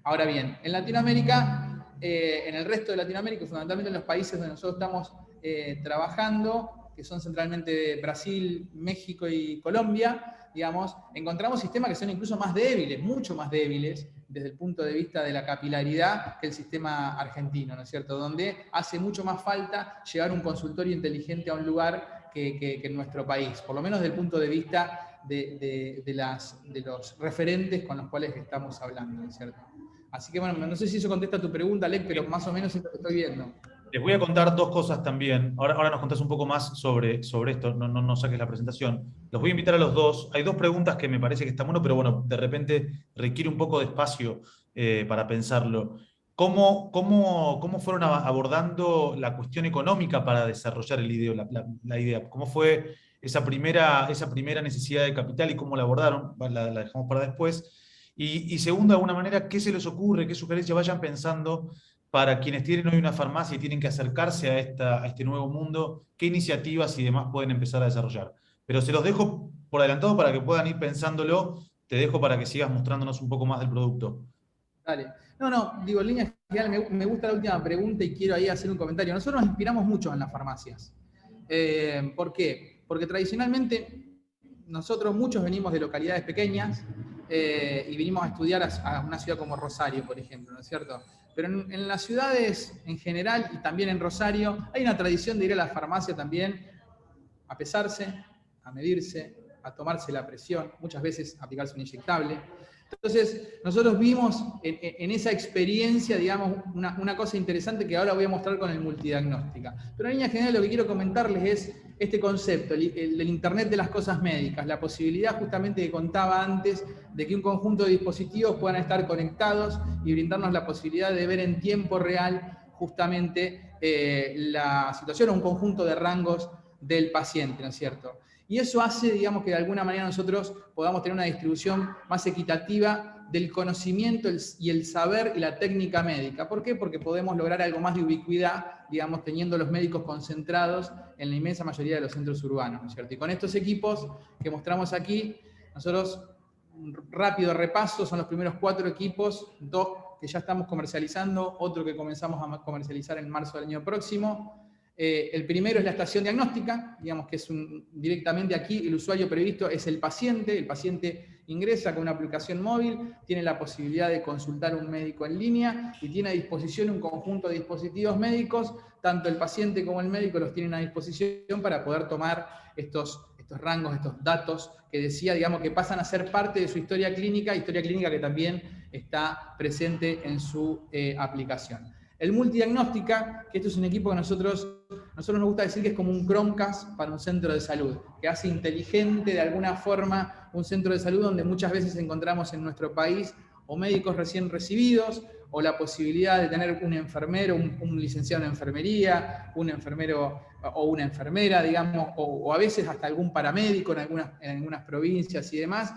[SPEAKER 5] Ahora bien, en Latinoamérica, en el resto de Latinoamérica, fundamentalmente en los países donde nosotros estamos trabajando, que son centralmente Brasil, México y Colombia, digamos, encontramos sistemas que son incluso más débiles, mucho más débiles, desde el punto de vista de la capilaridad que el sistema argentino, ¿no es cierto? Donde hace mucho más falta llevar un consultorio inteligente a un lugar que en nuestro país, por lo menos desde el punto de vista de los referentes con los cuales estamos hablando, ¿no es cierto? Así que bueno, no sé si eso contesta a tu pregunta, Alec, pero más o menos es lo que estoy viendo.
[SPEAKER 1] Les voy a contar dos cosas también. Ahora nos contás un poco más sobre esto, no saques la presentación. Los voy a invitar a los dos. Hay dos preguntas que me parece que están bueno, pero bueno, de repente requiere un poco de espacio para pensarlo. ¿Cómo fueron abordando la cuestión económica para desarrollar la idea? ¿Cómo fue esa primera necesidad de capital y cómo la abordaron? La dejamos para después. Y segundo, de alguna manera, ¿qué se les ocurre? ¿Qué sugerencias vayan pensando para quienes tienen hoy una farmacia y tienen que acercarse a este nuevo mundo? ¿Qué iniciativas y demás pueden empezar a desarrollar? Pero se los dejo por adelantado para que puedan ir pensándolo. Te dejo para que sigas mostrándonos un poco más del producto.
[SPEAKER 5] Dale. No, digo, en línea general me gusta la última pregunta y quiero ahí hacer un comentario. Nosotros nos inspiramos mucho en las farmacias. ¿Por qué? Porque tradicionalmente nosotros muchos venimos de localidades pequeñas y vinimos a estudiar a una ciudad como Rosario, por ejemplo, ¿no es cierto? Pero en las ciudades en general y también en Rosario hay una tradición de ir a la farmacia también a pesarse, a medirse, a tomarse la presión, muchas veces a aplicarse un inyectable. Entonces, nosotros vimos en esa experiencia, digamos, una cosa interesante que ahora voy a mostrar con el multidiagnóstica. Pero en línea general lo que quiero comentarles es este concepto, el del Internet de las cosas médicas, la posibilidad justamente que contaba antes de que un conjunto de dispositivos puedan estar conectados y brindarnos la posibilidad de ver en tiempo real justamente la situación o un conjunto de rangos del paciente, ¿no es cierto? Y eso hace, digamos, que de alguna manera nosotros podamos tener una distribución más equitativa del conocimiento y el saber y la técnica médica. ¿Por qué? Porque podemos lograr algo más de ubicuidad, digamos, teniendo los médicos concentrados en la inmensa mayoría de los centros urbanos, ¿no es cierto? Y con estos equipos que mostramos aquí, nosotros, un rápido repaso, son los primeros 4 equipos, 2 que ya estamos comercializando, otro que comenzamos a comercializar en marzo del año próximo. El primero es la estación diagnóstica, digamos que es directamente aquí el usuario previsto es el paciente ingresa con una aplicación móvil, tiene la posibilidad de consultar a un médico en línea y tiene a disposición un conjunto de dispositivos médicos, tanto el paciente como el médico los tienen a disposición para poder tomar estos rangos, estos datos que decía, digamos, que pasan a ser parte de su historia clínica que también está presente en su aplicación. El multidiagnóstica, que esto es un equipo que nosotros nos gusta decir que es como un Chromecast para un centro de salud, que hace inteligente de alguna forma un centro de salud donde muchas veces encontramos en nuestro país o médicos recién recibidos, o la posibilidad de tener un enfermero, un licenciado en enfermería, un enfermero o una enfermera, digamos, o a veces hasta algún paramédico en algunas provincias y demás.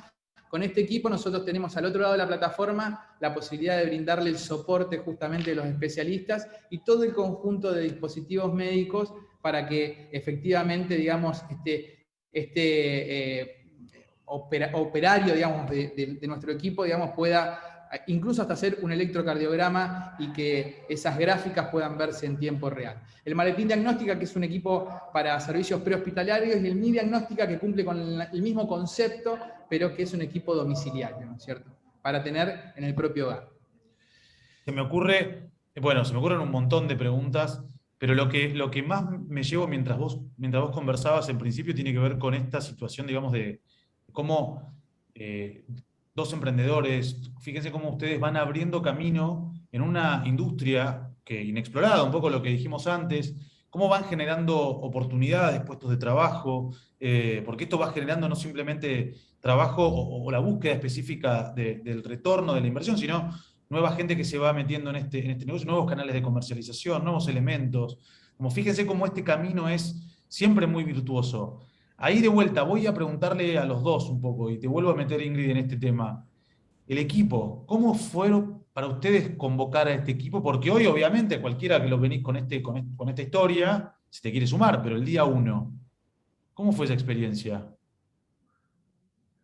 [SPEAKER 5] Con este equipo nosotros tenemos al otro lado de la plataforma la posibilidad de brindarle el soporte justamente de los especialistas y todo el conjunto de dispositivos médicos para que efectivamente, digamos, operario, digamos, de nuestro equipo, digamos, pueda incluso hasta hacer un electrocardiograma y que esas gráficas puedan verse en tiempo real. El Maletín Diagnóstica, que es un equipo para servicios prehospitalarios, y el Mi Diagnóstica, que cumple con el mismo concepto, pero que es un equipo domiciliario, ¿no es cierto? Para tener en el propio hogar.
[SPEAKER 1] Se me ocurren un montón de preguntas, pero lo que más me llevo mientras vos conversabas en principio tiene que ver con esta situación, digamos, de cómo dos emprendedores, fíjense cómo ustedes van abriendo camino en una industria que inexplorada, un poco lo que dijimos antes, cómo van generando oportunidades, puestos de trabajo, porque esto va generando no simplemente trabajo o la búsqueda específica del retorno de la inversión, sino nueva gente que se va metiendo en este negocio, nuevos canales de comercialización, nuevos elementos. Como fíjense cómo este camino es siempre muy virtuoso. Ahí de vuelta voy a preguntarle a los dos un poco, y te vuelvo a meter, Ingrid, en este tema. El equipo, ¿cómo fueron para ustedes convocar a este equipo? Porque hoy, obviamente, cualquiera que lo venís con esta historia, se te quiere sumar, pero el día 1, ¿cómo fue esa experiencia?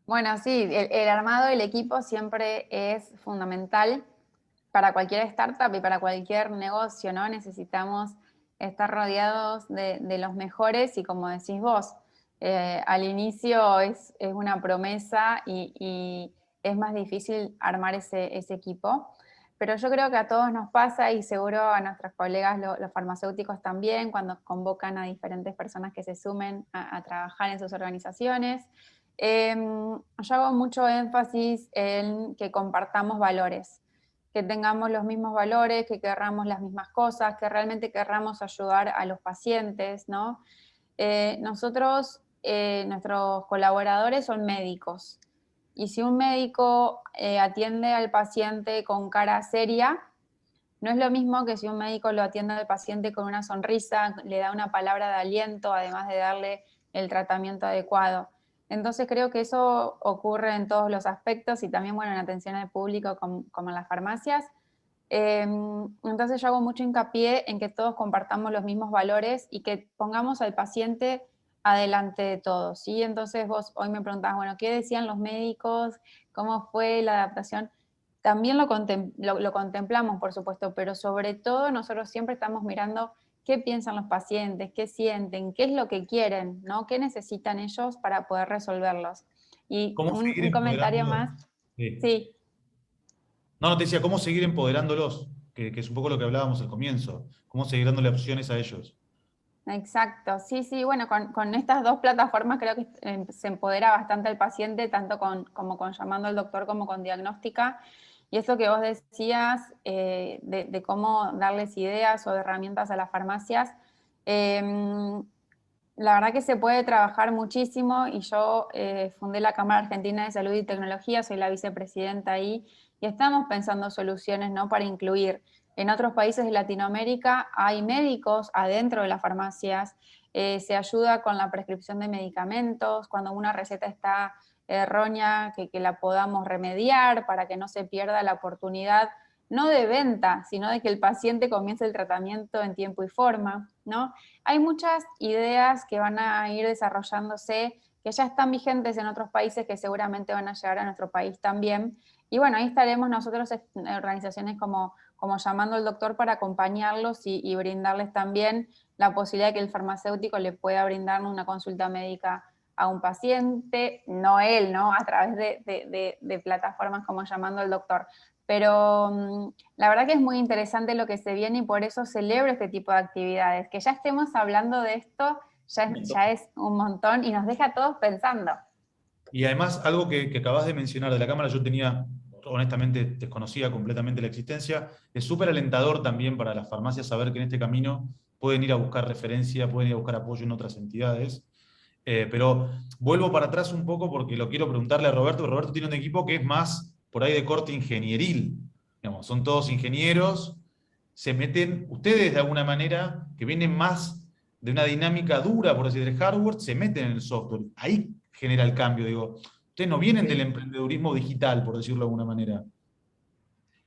[SPEAKER 4] Bueno, sí, el armado del equipo siempre es fundamental para cualquier startup y para cualquier negocio, ¿no? Necesitamos estar rodeados de los mejores y, como decís vos, al inicio es una promesa y es más difícil armar ese equipo. Pero yo creo que a todos nos pasa, y seguro a nuestros colegas los farmacéuticos también, cuando convocan a diferentes personas que se sumen a trabajar en sus organizaciones. Yo hago mucho énfasis en que compartamos valores, que tengamos los mismos valores, que querramos las mismas cosas, que realmente querramos ayudar a los pacientes, ¿no? Nosotros, nuestros colaboradores son médicos, y si un médico atiende al paciente con cara seria, no es lo mismo que si un médico lo atiende al paciente con una sonrisa, le da una palabra de aliento, además de darle el tratamiento adecuado. Entonces creo que eso ocurre en todos los aspectos, y también, bueno, en atención al público como en las farmacias. Entonces yo hago mucho hincapié en que todos compartamos los mismos valores y que pongamos al paciente adelante de todo, ¿sí? Entonces vos hoy me preguntabas, bueno, ¿qué decían los médicos? ¿Cómo fue la adaptación? También lo contemplamos, por supuesto, pero sobre todo nosotros siempre estamos mirando qué piensan los pacientes, qué sienten, qué es lo que quieren, ¿no? ¿Qué necesitan ellos para poder resolverlos? Y
[SPEAKER 1] ¿Cómo seguir
[SPEAKER 4] un comentario
[SPEAKER 1] empoderándolos?
[SPEAKER 4] más.
[SPEAKER 1] Sí.
[SPEAKER 4] Sí.
[SPEAKER 1] No, te decía, ¿cómo seguir empoderándolos? Que es un poco lo que hablábamos al comienzo. ¿Cómo seguir dándole opciones a ellos?
[SPEAKER 4] Exacto, sí, sí, bueno, con estas dos plataformas creo que se empodera bastante al paciente, tanto como con llamando al doctor como con diagnóstica. Y eso que vos decías de cómo darles ideas o herramientas a las farmacias, la verdad que se puede trabajar muchísimo, y yo fundé la Cámara Argentina de Salud y Tecnología, soy la vicepresidenta ahí, y estamos pensando soluciones, ¿no?, para incluir. En otros países de Latinoamérica hay médicos adentro de las farmacias, se ayuda con la prescripción de medicamentos, cuando una receta está errónea, que la podamos remediar para que no se pierda la oportunidad, no de venta, sino de que el paciente comience el tratamiento en tiempo y forma, ¿no? Hay muchas ideas que van a ir desarrollándose, que ya están vigentes en otros países, que seguramente van a llegar a nuestro país también. Y bueno, ahí estaremos nosotros, organizaciones como Llamando al Doctor, para acompañarlos y brindarles también la posibilidad de que el farmacéutico le pueda brindar una consulta médica a un paciente, no él, ¿no?, a través de plataformas como Llamando al Doctor. Pero la verdad que es muy interesante lo que se viene, y por eso celebro este tipo de actividades. Que ya estemos hablando de esto ya es un montón, y nos deja a todos pensando.
[SPEAKER 1] Y además, algo que acabas de mencionar de la Cámara, yo tenía, honestamente, desconocía completamente la existencia. Es súper alentador también para las farmacias saber que en este camino pueden ir a buscar referencia, pueden ir a buscar apoyo en otras entidades. Pero vuelvo para atrás un poco porque lo quiero preguntarle a Roberto. Roberto tiene un equipo que es más por ahí de corte ingenieril. Digamos, son todos ingenieros, se meten, ustedes de alguna manera, que vienen más de una dinámica dura, por decir, del hardware, se meten en el software. Ahí genera el cambio, digo. Ustedes no vienen del emprendedurismo digital, por decirlo de alguna manera.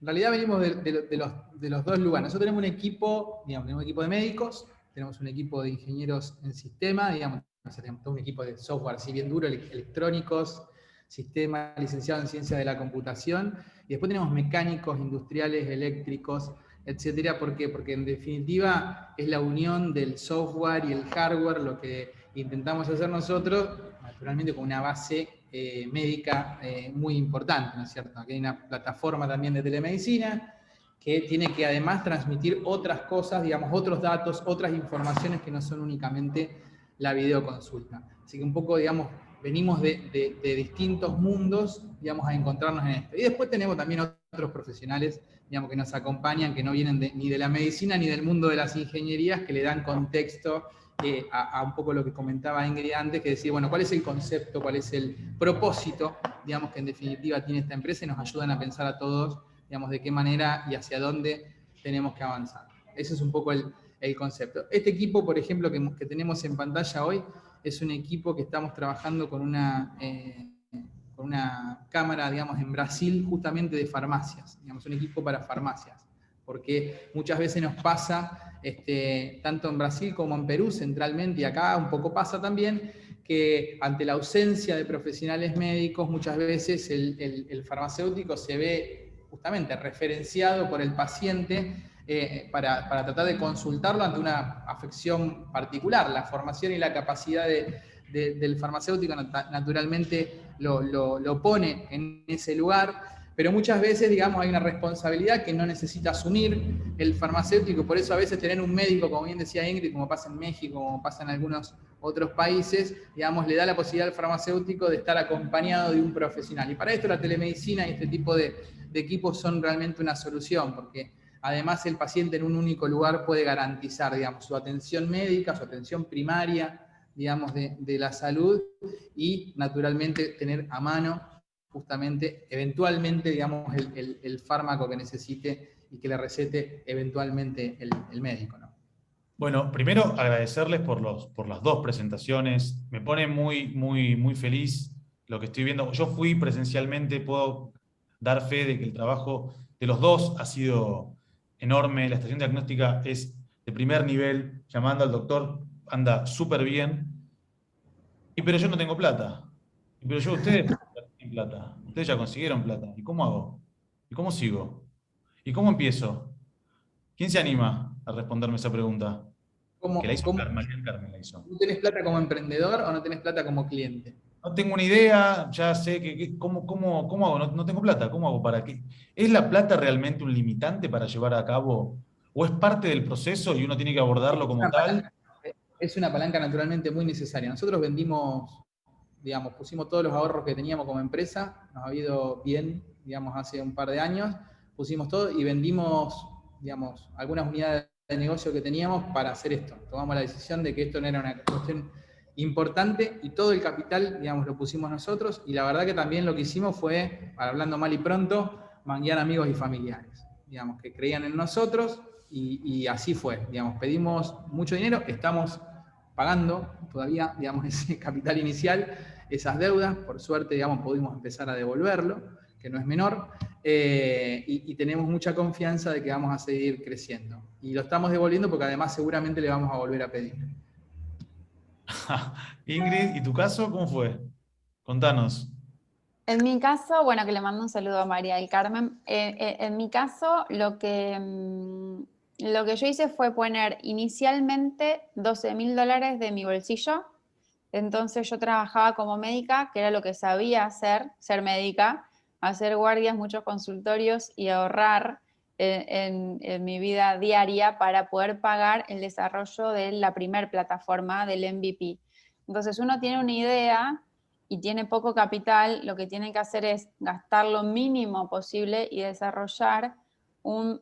[SPEAKER 5] En realidad venimos de los dos lugares. Nosotros tenemos un equipo, digamos, tenemos un equipo de médicos, tenemos un equipo de ingenieros en sistema, digamos, tenemos un equipo de software, si bien duro, electrónicos, sistema, licenciado en ciencia de la computación, y después tenemos mecánicos, industriales, eléctricos, etcétera. ¿Por qué? Porque en definitiva es la unión del software y el hardware lo que intentamos hacer nosotros, naturalmente con una base médica muy importante, ¿no es cierto? Aquí hay una plataforma también de telemedicina que tiene que además transmitir otras cosas, digamos, otros datos, otras informaciones que no son únicamente la videoconsulta. Así que un poco, digamos, venimos de distintos mundos, digamos, a encontrarnos en esto. Y después tenemos también otros profesionales, digamos, que nos acompañan, que no vienen ni de la medicina ni del mundo de las ingenierías, que le dan contexto a un poco lo que comentaba Ingrid antes, que decía, bueno, ¿cuál es el concepto, cuál es el propósito, digamos, que en definitiva tiene esta empresa? Y nos ayudan a pensar a todos, digamos, de qué manera y hacia dónde tenemos que avanzar. Ese es un poco el concepto. Este equipo, por ejemplo, que tenemos en pantalla hoy, es un equipo que estamos trabajando con una cámara, digamos, en Brasil, justamente de farmacias, digamos, un equipo para farmacias, porque muchas veces nos pasa, tanto en Brasil como en Perú, centralmente, y acá un poco pasa también, que ante la ausencia de profesionales médicos, muchas veces el farmacéutico se ve justamente referenciado por el paciente para tratar de consultarlo ante una afección particular. La formación y la capacidad del farmacéutico naturalmente lo pone en ese lugar, pero muchas veces, digamos, hay una responsabilidad que no necesita asumir el farmacéutico. Por eso a veces tener un médico, como bien decía Ingrid, como pasa en México, como pasa en algunos otros países, digamos, le da la posibilidad al farmacéutico de estar acompañado de un profesional. Y para esto la telemedicina y este tipo de equipos son realmente una solución, porque además el paciente en un único lugar puede garantizar, digamos, su atención médica, su atención primaria, digamos, de la salud, y naturalmente tener a mano justamente, eventualmente, digamos, el fármaco que necesite y que le recete eventualmente el médico, ¿no?
[SPEAKER 1] Bueno, primero agradecerles por las dos presentaciones. Me pone muy, muy, muy feliz lo que estoy viendo. Yo fui presencialmente, puedo dar fe de que el trabajo de los dos ha sido enorme. La estación diagnóstica es de primer nivel, llamando al doctor, anda súper bien. Pero yo no tengo plata. Pero ustedes tienen plata. Ustedes ya consiguieron plata. ¿Y cómo hago? ¿Y cómo sigo? ¿Y cómo empiezo? ¿Quién se anima a responderme esa pregunta? Que la hizo Marian Carmen, la hizo.
[SPEAKER 5] ¿No tenés plata como emprendedor o no tenés plata como cliente?
[SPEAKER 1] No tengo una idea, ya sé ¿cómo hago? No tengo plata, ¿cómo hago para qué? ¿Es la plata realmente un limitante para llevar a cabo? ¿O es parte del proceso y uno tiene que abordarlo como tal?
[SPEAKER 5] Es una palanca naturalmente muy necesaria. Nosotros vendimos, digamos, pusimos todos los ahorros que teníamos como empresa, nos ha ido bien, digamos, hace un par de años, pusimos todo y vendimos, digamos, algunas unidades de negocio que teníamos para hacer esto. Tomamos la decisión de que esto no era una cuestión importante y todo el capital, digamos, lo pusimos nosotros, y la verdad que también lo que hicimos fue, hablando mal y pronto, manguear amigos y familiares, digamos, que creían en nosotros, y así fue, digamos, pedimos mucho dinero, estamos pagando todavía, digamos, ese capital inicial, esas deudas, por suerte, digamos, pudimos empezar a devolverlo, que no es menor, y tenemos mucha confianza de que vamos a seguir creciendo. Y lo estamos devolviendo porque además seguramente le vamos a volver a pedir.
[SPEAKER 1] Ingrid, ¿y tu caso cómo fue? Contanos.
[SPEAKER 4] En mi caso, bueno, que le mando un saludo a María del Carmen. En mi caso, lo que yo hice fue poner inicialmente $12.000 de mi bolsillo. Entonces yo trabajaba como médica, que era lo que sabía hacer, ser médica, hacer guardias, muchos consultorios y ahorrar en mi vida diaria para poder pagar el desarrollo de la primer plataforma del MVP. Entonces uno tiene una idea y tiene poco capital, lo que tiene que hacer es gastar lo mínimo posible y desarrollar un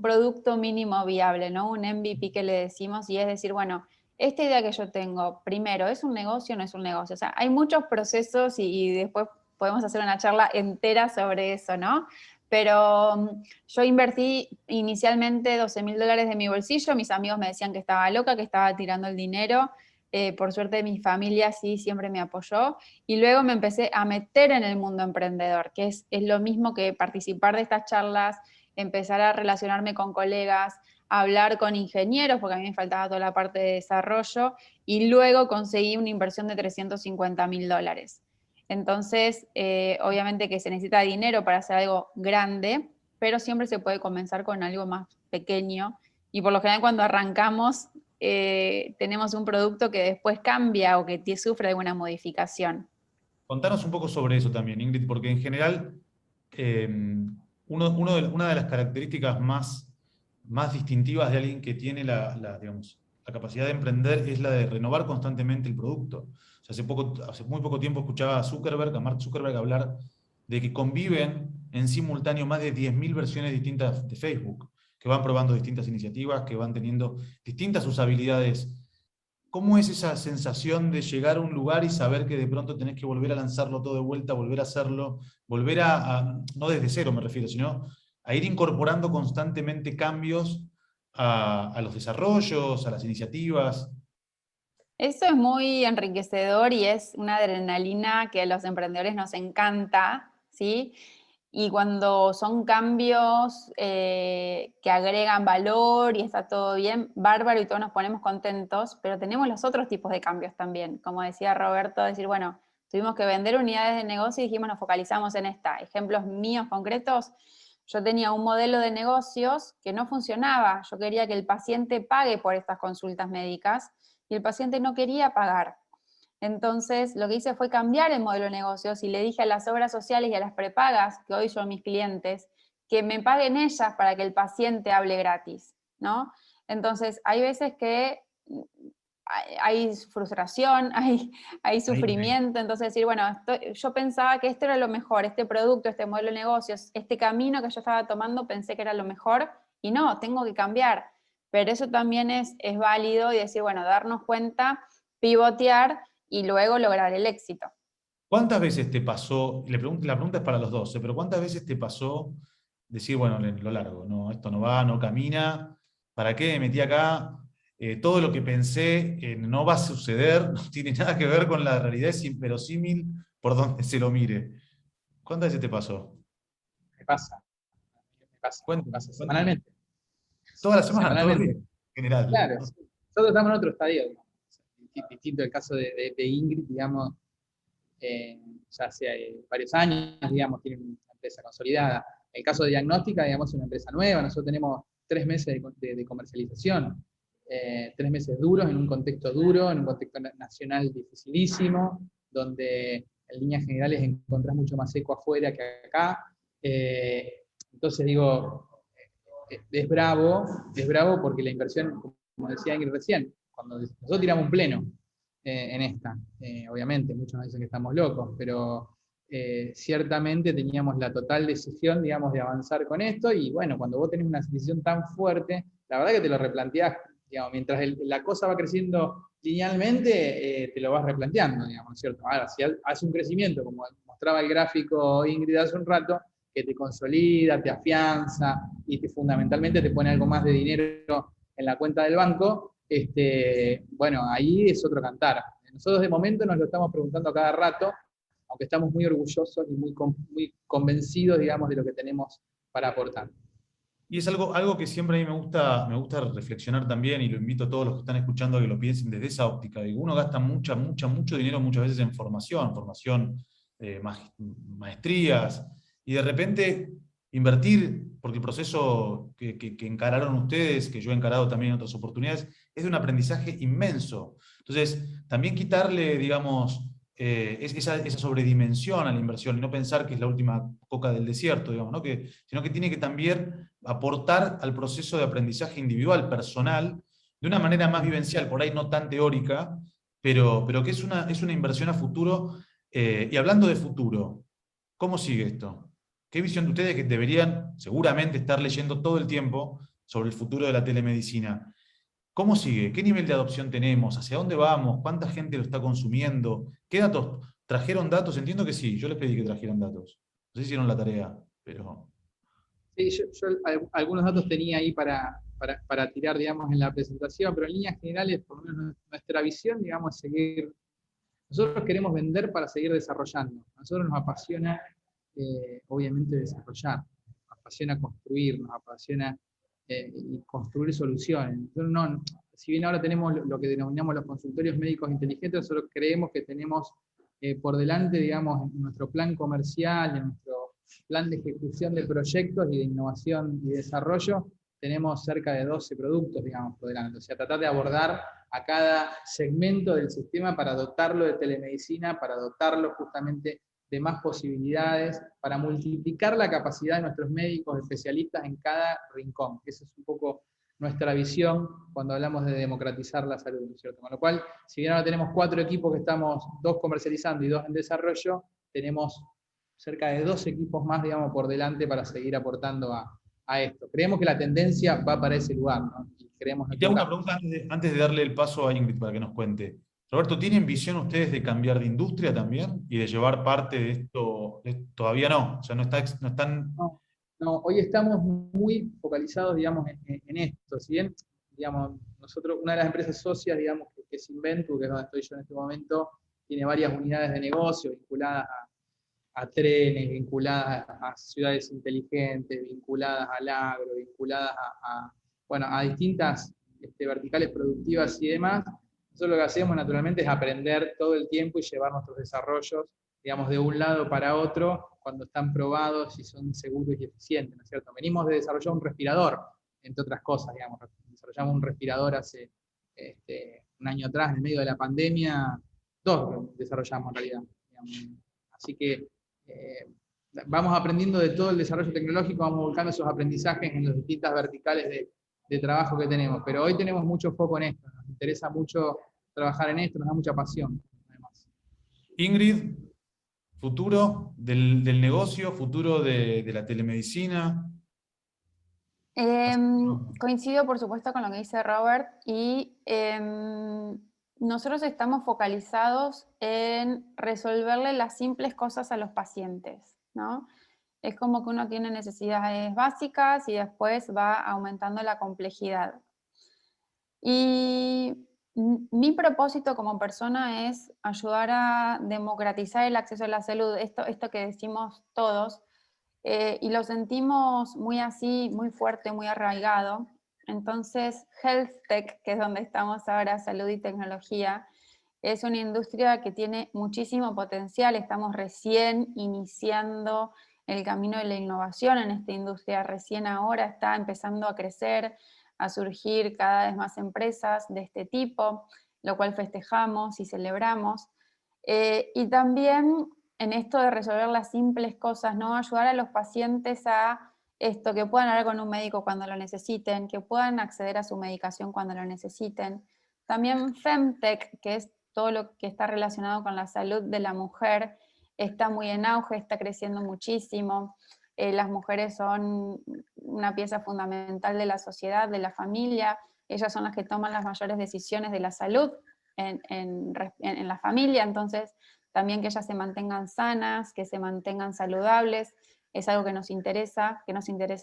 [SPEAKER 4] producto mínimo viable, ¿no? Un MVP que le decimos, y es decir, bueno, esta idea que yo tengo, primero, ¿es un negocio o no es un negocio? O sea, hay muchos procesos y después podemos hacer una charla entera sobre eso, ¿no? Pero yo invertí inicialmente $12.000 de mi bolsillo, mis amigos me decían que estaba loca, que estaba tirando el dinero. Por suerte mi familia sí siempre me apoyó, y luego me empecé a meter en el mundo emprendedor, que es lo mismo que participar de estas charlas, empezar a relacionarme con colegas, a hablar con ingenieros, porque a mí me faltaba toda la parte de desarrollo, y luego conseguí una inversión de $350.000. Entonces, obviamente que se necesita dinero para hacer algo grande, pero siempre se puede comenzar con algo más pequeño, y por lo general cuando arrancamos tenemos un producto que después cambia o que sufre alguna modificación.
[SPEAKER 1] Contanos un poco sobre eso también, Ingrid, porque en general una de las características más distintivas de alguien que tiene digamos, la capacidad de emprender es la de renovar constantemente el producto. O sea, hace muy poco tiempo escuchaba a Mark Zuckerberg hablar de que conviven en simultáneo más de 10.000 versiones distintas de Facebook, que van probando distintas iniciativas, que van teniendo distintas usabilidades. ¿Cómo es esa sensación de llegar a un lugar y saber que de pronto tenés que volver a lanzarlo todo de vuelta, volver a hacerlo, volver no desde cero me refiero, sino a ir incorporando constantemente cambios a los desarrollos, a las iniciativas?
[SPEAKER 4] Eso es muy enriquecedor y es una adrenalina que a los emprendedores nos encanta, ¿sí? Y cuando son cambios que agregan valor y está todo bien, bárbaro y todos nos ponemos contentos, pero tenemos los otros tipos de cambios también. Como decía Roberto, decir, bueno, tuvimos que vender unidades de negocio y dijimos, nos focalizamos en esta. Ejemplos míos concretos, yo tenía un modelo de negocios que no funcionaba. Yo quería que el paciente pague por estas consultas médicas y el paciente no quería pagar. Entonces, lo que hice fue cambiar el modelo de negocios y le dije a las obras sociales y a las prepagas, que hoy son mis clientes, que me paguen ellas para que el paciente hable gratis, ¿no? Entonces, hay veces que hay frustración, hay sufrimiento, entonces decir, bueno, yo pensaba que esto era lo mejor, este producto, este modelo de negocios, este camino que yo estaba tomando, pensé que era lo mejor, y no, tengo que cambiar. Pero eso también es válido y decir, bueno, darnos cuenta, pivotear y luego lograr el éxito.
[SPEAKER 1] ¿Cuántas veces te pasó, la pregunta es para los dos, pero cuántas veces te pasó decir, bueno, lo largo, no, esto no va, no camina, ¿para qué me metí acá? Todo lo que pensé no va a suceder, no tiene nada que ver con la realidad, es inverosímil por donde se lo mire. ¿Cuántas veces te pasó?
[SPEAKER 5] Me pasa
[SPEAKER 1] Cuéntame.
[SPEAKER 5] semanalmente.
[SPEAKER 1] Toda la semana, todo el día,
[SPEAKER 5] Semanalmente.
[SPEAKER 1] en general.
[SPEAKER 5] Claro, sí. Nosotros estamos en otro estadio, digamos. Distinto del caso de Ingrid, digamos, ya hace varios años, digamos, tiene una empresa consolidada. El caso de Diagnóstica, digamos, es una empresa nueva. Nosotros tenemos 3 meses de comercialización, 3 meses duros, en un contexto duro, en un contexto nacional dificilísimo, donde en líneas generales encontrás mucho más eco afuera que acá. Entonces digo, es bravo porque la inversión, como decía Ingrid recién, cuando nosotros tiramos un pleno en esta, obviamente, muchos nos dicen que estamos locos, pero ciertamente teníamos la total decisión, digamos, de avanzar con esto, y bueno, cuando vos tenés una decisión tan fuerte, la verdad que te lo replanteás, digamos, mientras la cosa va creciendo linealmente, te lo vas replanteando, digamos, ¿cierto? Ahora, si hace un crecimiento, como mostraba el gráfico Ingrid hace un rato, que te consolida, te afianza y fundamentalmente te pone algo más de dinero en la cuenta del banco, bueno, ahí es otro cantar. Nosotros de momento nos lo estamos preguntando a cada rato, aunque estamos muy orgullosos y muy convencidos, digamos, de lo que tenemos para aportar.
[SPEAKER 1] Y es algo que siempre a mí me gusta reflexionar también, y lo invito a todos los que están escuchando a que lo piensen desde esa óptica. Digo, uno gasta mucho dinero muchas veces en formación, maestrías, y de repente invertir, porque el proceso que encararon ustedes, que yo he encarado también en otras oportunidades, es de un aprendizaje inmenso. Entonces, también quitarle, digamos, esa sobredimensión a la inversión y no pensar que es la última coca del desierto, digamos, ¿no? Sino que tiene que también aportar al proceso de aprendizaje individual, personal, de una manera más vivencial, por ahí no tan teórica, pero que es una inversión a futuro. Y hablando de futuro, ¿cómo sigue esto? ¿Qué visión de ustedes que deberían seguramente estar leyendo todo el tiempo sobre el futuro de la telemedicina? ¿Cómo sigue? ¿Qué nivel de adopción tenemos? ¿Hacia dónde vamos? ¿Cuánta gente lo está consumiendo? ¿Qué datos? ¿Trajeron datos? Entiendo que sí, yo les pedí que trajeran datos. No sé si hicieron la tarea, pero...
[SPEAKER 5] Sí, yo algunos datos tenía ahí para tirar, digamos, en la presentación, pero en líneas generales, por lo menos nuestra visión, digamos, es seguir. Nosotros queremos vender para seguir desarrollando. A nosotros nos apasiona, obviamente, desarrollar. Nos apasiona construir, nos apasiona y construir soluciones. Nosotros no, si bien ahora tenemos lo que denominamos los consultorios médicos inteligentes, nosotros creemos que tenemos por delante, digamos, en nuestro plan comercial, en nuestro plan de ejecución de proyectos y de innovación y desarrollo, tenemos cerca de 12 productos, digamos, por delante. O sea, tratar de abordar a cada segmento del sistema para dotarlo de telemedicina, para dotarlo justamente de más posibilidades, para multiplicar la capacidad de nuestros médicos especialistas en cada rincón. Esa es un poco nuestra visión cuando hablamos de democratizar la salud, ¿no es cierto? Con lo cual, si bien ahora tenemos 4 equipos que estamos, 2 comercializando y 2 en desarrollo, tenemos cerca de 2 equipos más, digamos, por delante para seguir aportando a esto. Creemos que la tendencia va para ese lugar, ¿no? Y creemos
[SPEAKER 1] Y te hago una pregunta antes de darle el paso a Ingrid para que nos cuente. Roberto, ¿tienen visión ustedes de cambiar de industria también y de llevar parte de esto? Todavía no, o sea, no están...
[SPEAKER 5] No, hoy estamos muy focalizados, digamos, en esto. Si bien, digamos, nosotros, una de las empresas socias, digamos, que es Inventu, que es donde estoy yo en este momento, tiene varias unidades de negocio vinculadas a trenes, vinculadas a ciudades inteligentes, vinculadas al agro, vinculadas bueno, a distintas verticales productivas y demás. Nosotros lo que hacemos naturalmente es aprender todo el tiempo y llevar nuestros desarrollos, digamos, de un lado para otro, cuando están probados y son seguros y eficientes, ¿no es cierto? Venimos de desarrollar un respirador, entre otras cosas, digamos, desarrollamos un respirador hace un año atrás, en el medio de la pandemia, 2 desarrollamos en realidad, digamos. Así que vamos aprendiendo de todo el desarrollo tecnológico, vamos volcando esos aprendizajes en las distintas verticales de trabajo que tenemos, pero hoy tenemos mucho foco en esto, nos interesa mucho trabajar en esto, nos da mucha pasión, además.
[SPEAKER 1] Ingrid, futuro del negocio, futuro de la telemedicina.
[SPEAKER 4] Coincido, por supuesto, con lo que dice Robert, y nosotros estamos focalizados en resolverle las simples cosas a los pacientes, ¿no? Es como que uno tiene necesidades básicas y después va aumentando la complejidad. Y mi propósito como persona es ayudar a democratizar el acceso a la salud, esto que decimos todos, y lo sentimos muy así, muy fuerte, muy arraigado. Entonces, Health Tech, que es donde estamos ahora, salud y tecnología, es una industria que tiene muchísimo potencial. Estamos recién iniciando el camino de la innovación en esta industria, recién ahora está empezando a crecer, a surgir cada vez más empresas de este tipo, lo cual festejamos y celebramos. Y también en esto de resolver las simples cosas, ¿no? Ayudar a los pacientes a esto, que puedan hablar con un médico cuando lo necesiten, que puedan acceder a su medicación cuando lo necesiten. También Femtech, que es todo lo que está relacionado con la salud de la mujer, está muy en auge, está creciendo muchísimo. Las mujeres son una pieza fundamental de la sociedad, de la familia. Ellas son las que toman las mayores decisiones de la salud en la familia, entonces también que ellas se mantengan sanas, que se mantengan saludables, es algo que nos interesa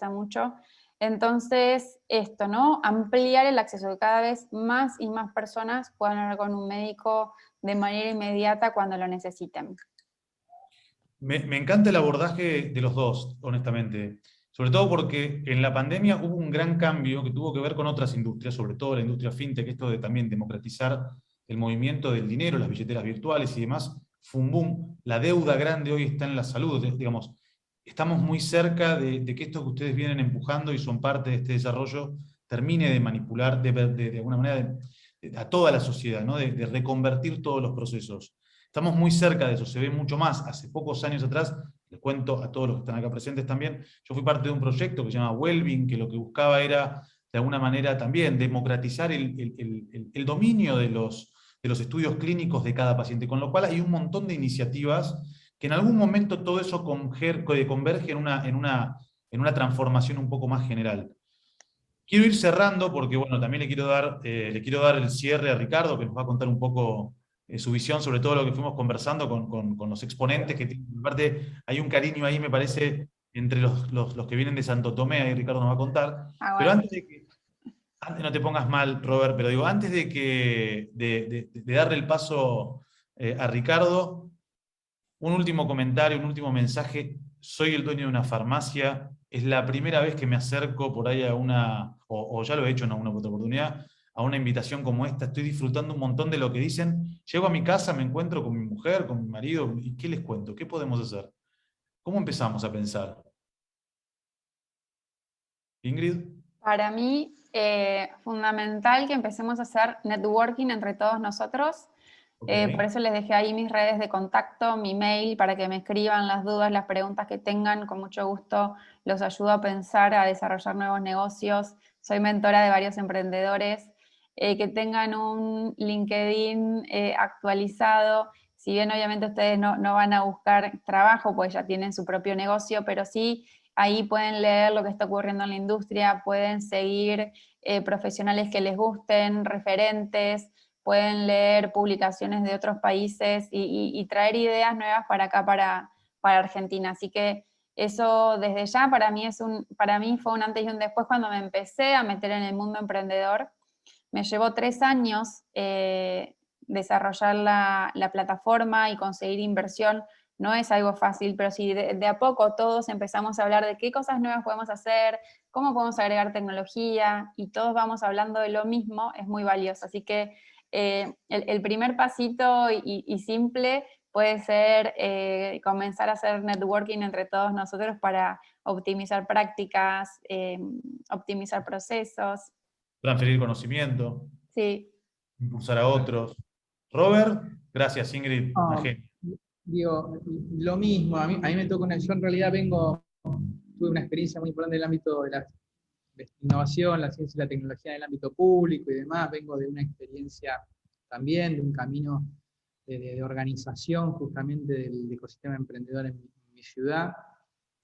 [SPEAKER 4] mucho. Entonces, esto, ¿no? Ampliar el acceso, que cada vez más y más personas puedan hablar con un médico de manera inmediata cuando lo necesiten.
[SPEAKER 1] Me encanta el abordaje de los dos, honestamente. Sobre todo porque en la pandemia hubo un gran cambio que tuvo que ver con otras industrias, sobre todo la industria fintech, esto de también democratizar el movimiento del dinero, las billeteras virtuales y demás. Fue un boom. La deuda grande hoy está en la salud, digamos. Estamos muy cerca de que esto que ustedes vienen empujando y son parte de este desarrollo termine de manipular de alguna manera a toda la sociedad, ¿no? de reconvertir todos los procesos. Estamos muy cerca de eso, se ve mucho más. Hace pocos años atrás, les cuento a todos los que están acá presentes también, yo fui parte de un proyecto que se llama Wellbeing, que lo que buscaba era, de alguna manera también, democratizar el dominio de los estudios clínicos de cada paciente, con lo cual hay un montón de iniciativas que en algún momento todo eso converge en una transformación un poco más general. Quiero ir cerrando porque, bueno, también le quiero dar el cierre a Ricardo, que nos va a contar un poco su visión sobre todo lo que fuimos conversando con los exponentes, que aparte hay un cariño ahí, me parece, entre los que vienen de Santo Tomé, ahí Ricardo nos va a contar.
[SPEAKER 4] Ah, bueno.
[SPEAKER 1] Pero antes no te pongas mal, Robert, pero digo, antes de darle el paso a Ricardo, un último comentario, un último mensaje. Soy el dueño de una farmacia, es la primera vez que me acerco por ahí a o ya lo he hecho en alguna otra oportunidad, a una invitación como esta. Estoy disfrutando un montón de lo que dicen. Llego a mi casa, me encuentro con mi mujer, con mi marido, ¿y qué les cuento? ¿Qué podemos hacer? ¿Cómo empezamos a pensar? Ingrid.
[SPEAKER 4] Para mí, fundamental que empecemos a hacer networking entre todos nosotros. Okay. Por eso les dejé ahí mis redes de contacto, mi mail, para que me escriban las dudas, las preguntas que tengan. Con mucho gusto los ayudo a pensar, a desarrollar nuevos negocios. soy mentora de varios emprendedores, que tengan un LinkedIn actualizado. Si bien obviamente ustedes no van a buscar trabajo, pues ya tienen su propio negocio, pero sí ahí pueden leer lo que está ocurriendo en la industria, pueden seguir profesionales que les gusten, referentes, pueden leer publicaciones de otros países y traer ideas nuevas para acá, para Argentina. Así que eso desde ya para mí fue un antes y un después cuando me empecé a meter en el mundo emprendedor. Me llevó 3 años desarrollar la plataforma y conseguir inversión. No es algo fácil, pero si de a poco todos empezamos a hablar de qué cosas nuevas podemos hacer, cómo podemos agregar tecnología, y todos vamos hablando de lo mismo, es muy valioso. Así que el primer pasito y simple puede ser comenzar a hacer networking entre todos nosotros para optimizar prácticas, optimizar procesos.
[SPEAKER 1] Transferir conocimiento,
[SPEAKER 4] Sí.
[SPEAKER 1] impulsar a otros. Robert, gracias Ingrid, una
[SPEAKER 5] No,
[SPEAKER 1] genia.
[SPEAKER 5] digo, lo mismo, a mí me toca yo en realidad tuve una experiencia muy importante en el ámbito de la innovación, la ciencia y la tecnología en el ámbito público y demás, vengo de una experiencia también, de un camino de organización justamente del ecosistema emprendedor en mi ciudad.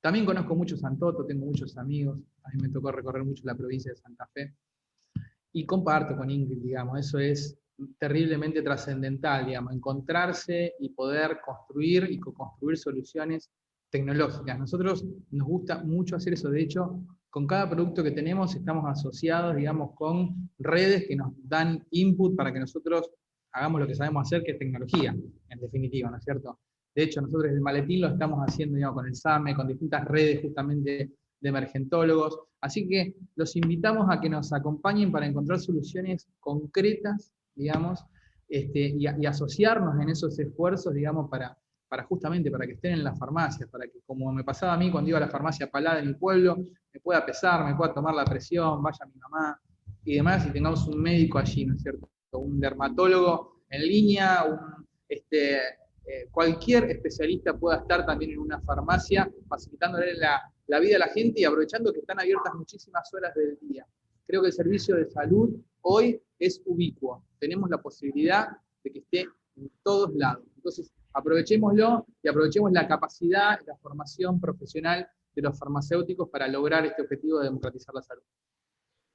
[SPEAKER 5] También conozco mucho Santoto, tengo muchos amigos, a mí me tocó recorrer mucho la provincia de Santa Fe, y comparto con Ingrid, digamos, eso es terriblemente trascendental, digamos, encontrarse y poder construir y co-construir soluciones tecnológicas. Nosotros nos gusta mucho hacer eso, de hecho, con cada producto que tenemos estamos asociados, digamos, con redes que nos dan input para que nosotros hagamos lo que sabemos hacer, que es tecnología, en definitiva, ¿no es cierto? De hecho, nosotros el maletín lo estamos haciendo, digamos, con el SAME, con distintas redes justamente de emergentólogos. Así que los invitamos a que nos acompañen para encontrar soluciones concretas, digamos, y asociarnos en esos esfuerzos, digamos, para justamente para que estén en las farmacias, para que, como me pasaba a mí cuando iba a la farmacia Palada de mi pueblo, me pueda pesar, me pueda tomar la presión, vaya mi mamá y demás, y tengamos un médico allí, ¿no es cierto? Un dermatólogo en línea, cualquier especialista pueda estar también en una farmacia, facilitándole la vida a la gente y aprovechando que están abiertas muchísimas horas del día. Creo que el servicio de salud hoy es ubicuo. Tenemos la posibilidad de que esté en todos lados. Entonces, aprovechémoslo y aprovechemos la capacidad y la formación profesional de los farmacéuticos para lograr este objetivo de democratizar la salud.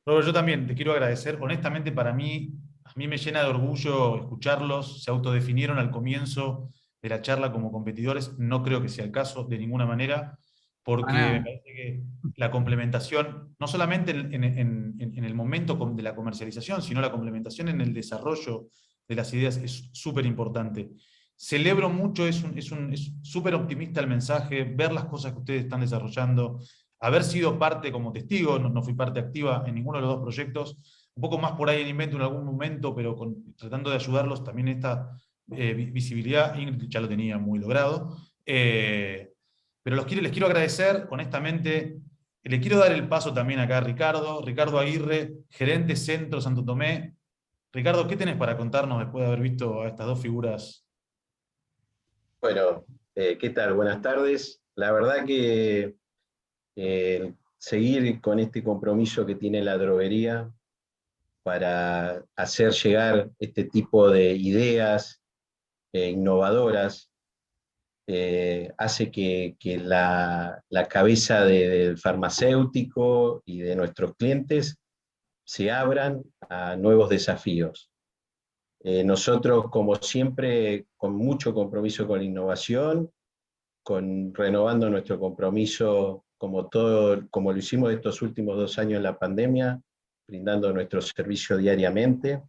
[SPEAKER 1] Robert, yo también te quiero agradecer. Honestamente, a mí me llena de orgullo escucharlos. Se autodefinieron al comienzo de la charla como competidores. No creo que sea el caso de ninguna manera, porque me parece que la complementación, no solamente en el momento de la comercialización, sino la complementación en el desarrollo de las ideas es súper importante. Celebro mucho, es súper optimista el mensaje, ver las cosas que ustedes están desarrollando, haber sido parte como testigo, no fui parte activa en ninguno de los dos proyectos, un poco más por ahí en Invento en algún momento, pero tratando de ayudarlos también esta visibilidad, Ingrid ya lo tenía muy logrado. Pero les quiero agradecer, honestamente, le quiero dar el paso también acá a Ricardo Aguirre, gerente Centro Santo Tomé. Ricardo, ¿qué tenés para contarnos después de haber visto a estas dos figuras?
[SPEAKER 3] Bueno, ¿qué tal? Buenas tardes. La verdad que seguir con este compromiso que tiene la droguería para hacer llegar este tipo de ideas innovadoras hace que la cabeza del farmacéutico y de nuestros clientes se abran a nuevos desafíos. Nosotros, como siempre, con mucho compromiso con la innovación, renovando nuestro compromiso como lo hicimos estos últimos 2 años en la pandemia, brindando nuestro servicio diariamente.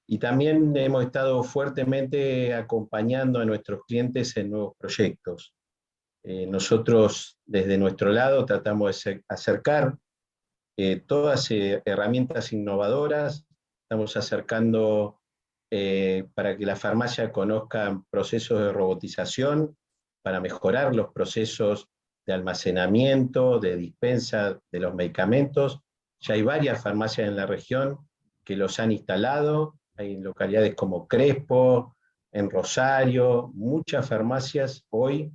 [SPEAKER 3] Y también hemos estado fuertemente acompañando a nuestros clientes en nuevos proyectos. Nosotros, desde nuestro lado, tratamos de acercar todas herramientas innovadoras. Estamos acercando para que la farmacia conozca procesos de robotización, para mejorar los procesos de almacenamiento, de dispensa de los medicamentos. Ya hay varias farmacias en la región que los han instalado, hay localidades como Crespo, en Rosario, muchas farmacias hoy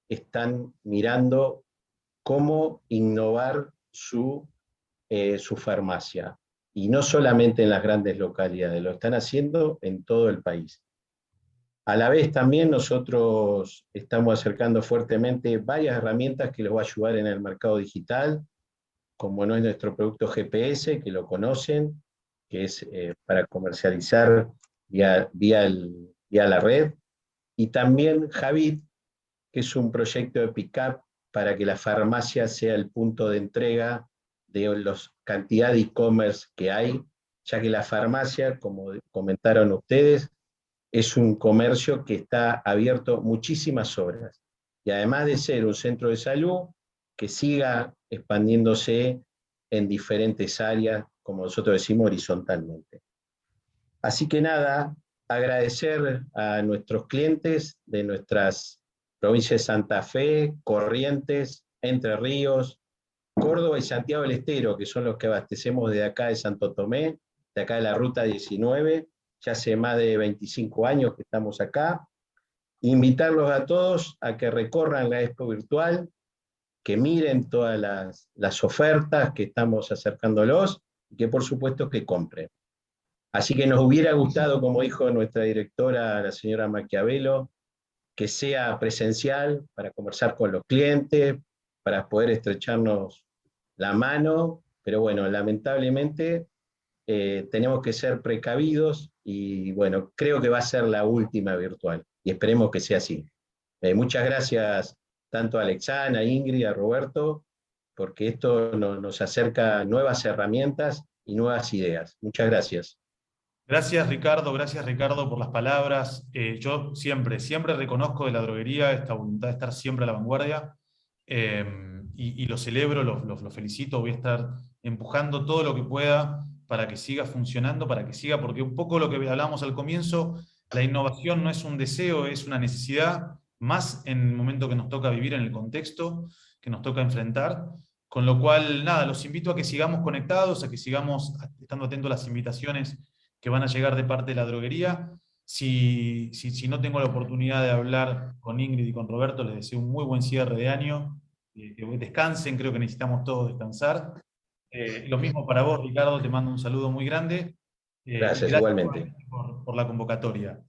[SPEAKER 3] están mirando cómo innovar su su farmacia. Y no solamente en las grandes localidades, lo están haciendo en todo el país. A la vez también nosotros estamos acercando fuertemente varias herramientas que les va a ayudar en el mercado digital, como no es nuestro producto GPS, que lo conocen, que es para comercializar vía la red, y también Javit, que es un proyecto de pick-up para que la farmacia sea el punto de entrega de la cantidad de e-commerce que hay, ya que la farmacia, como comentaron ustedes, es un comercio que está abierto muchísimas horas. Y además de ser un centro de salud, que siga expandiéndose en diferentes áreas, como nosotros decimos, horizontalmente. Así que nada, agradecer a nuestros clientes de nuestras provincias de Santa Fe, Corrientes, Entre Ríos, Córdoba y Santiago del Estero, que son los que abastecemos de acá de Santo Tomé, de acá de la Ruta 19, ya hace más de 25 años que estamos acá. Invitarlos a todos a que recorran la Expo Virtual, que miren todas las ofertas que estamos acercándolos, y que por supuesto que compren. Así que nos hubiera gustado, como dijo nuestra directora, la señora Maquiavelo, que sea presencial para conversar con los clientes, para poder estrecharnos la mano, pero bueno, lamentablemente tenemos que ser precavidos y bueno, creo que va a ser la última virtual y esperemos que sea así. Muchas gracias tanto a Alexandra, a Ingrid, a Roberto, porque esto nos acerca nuevas herramientas y nuevas ideas. Muchas gracias.
[SPEAKER 1] Gracias Ricardo por las palabras. Yo siempre reconozco de la droguería esta voluntad de estar siempre a la vanguardia, y lo celebro, lo felicito, voy a estar empujando todo lo que pueda para que siga funcionando, porque un poco lo que hablábamos al comienzo, la innovación no es un deseo, es una necesidad, más en el momento que nos toca vivir, en el contexto que nos toca enfrentar. Con lo cual, nada, los invito a que sigamos conectados, a que sigamos estando atentos a las invitaciones que van a llegar de parte de la droguería. Si no tengo la oportunidad de hablar con Ingrid y con Roberto, les deseo un muy buen cierre de año, que descansen, creo que necesitamos todos descansar. Lo mismo para vos, Ricardo, te mando un saludo muy grande. Y
[SPEAKER 3] Gracias,
[SPEAKER 1] gracias
[SPEAKER 3] igualmente.
[SPEAKER 1] por la convocatoria.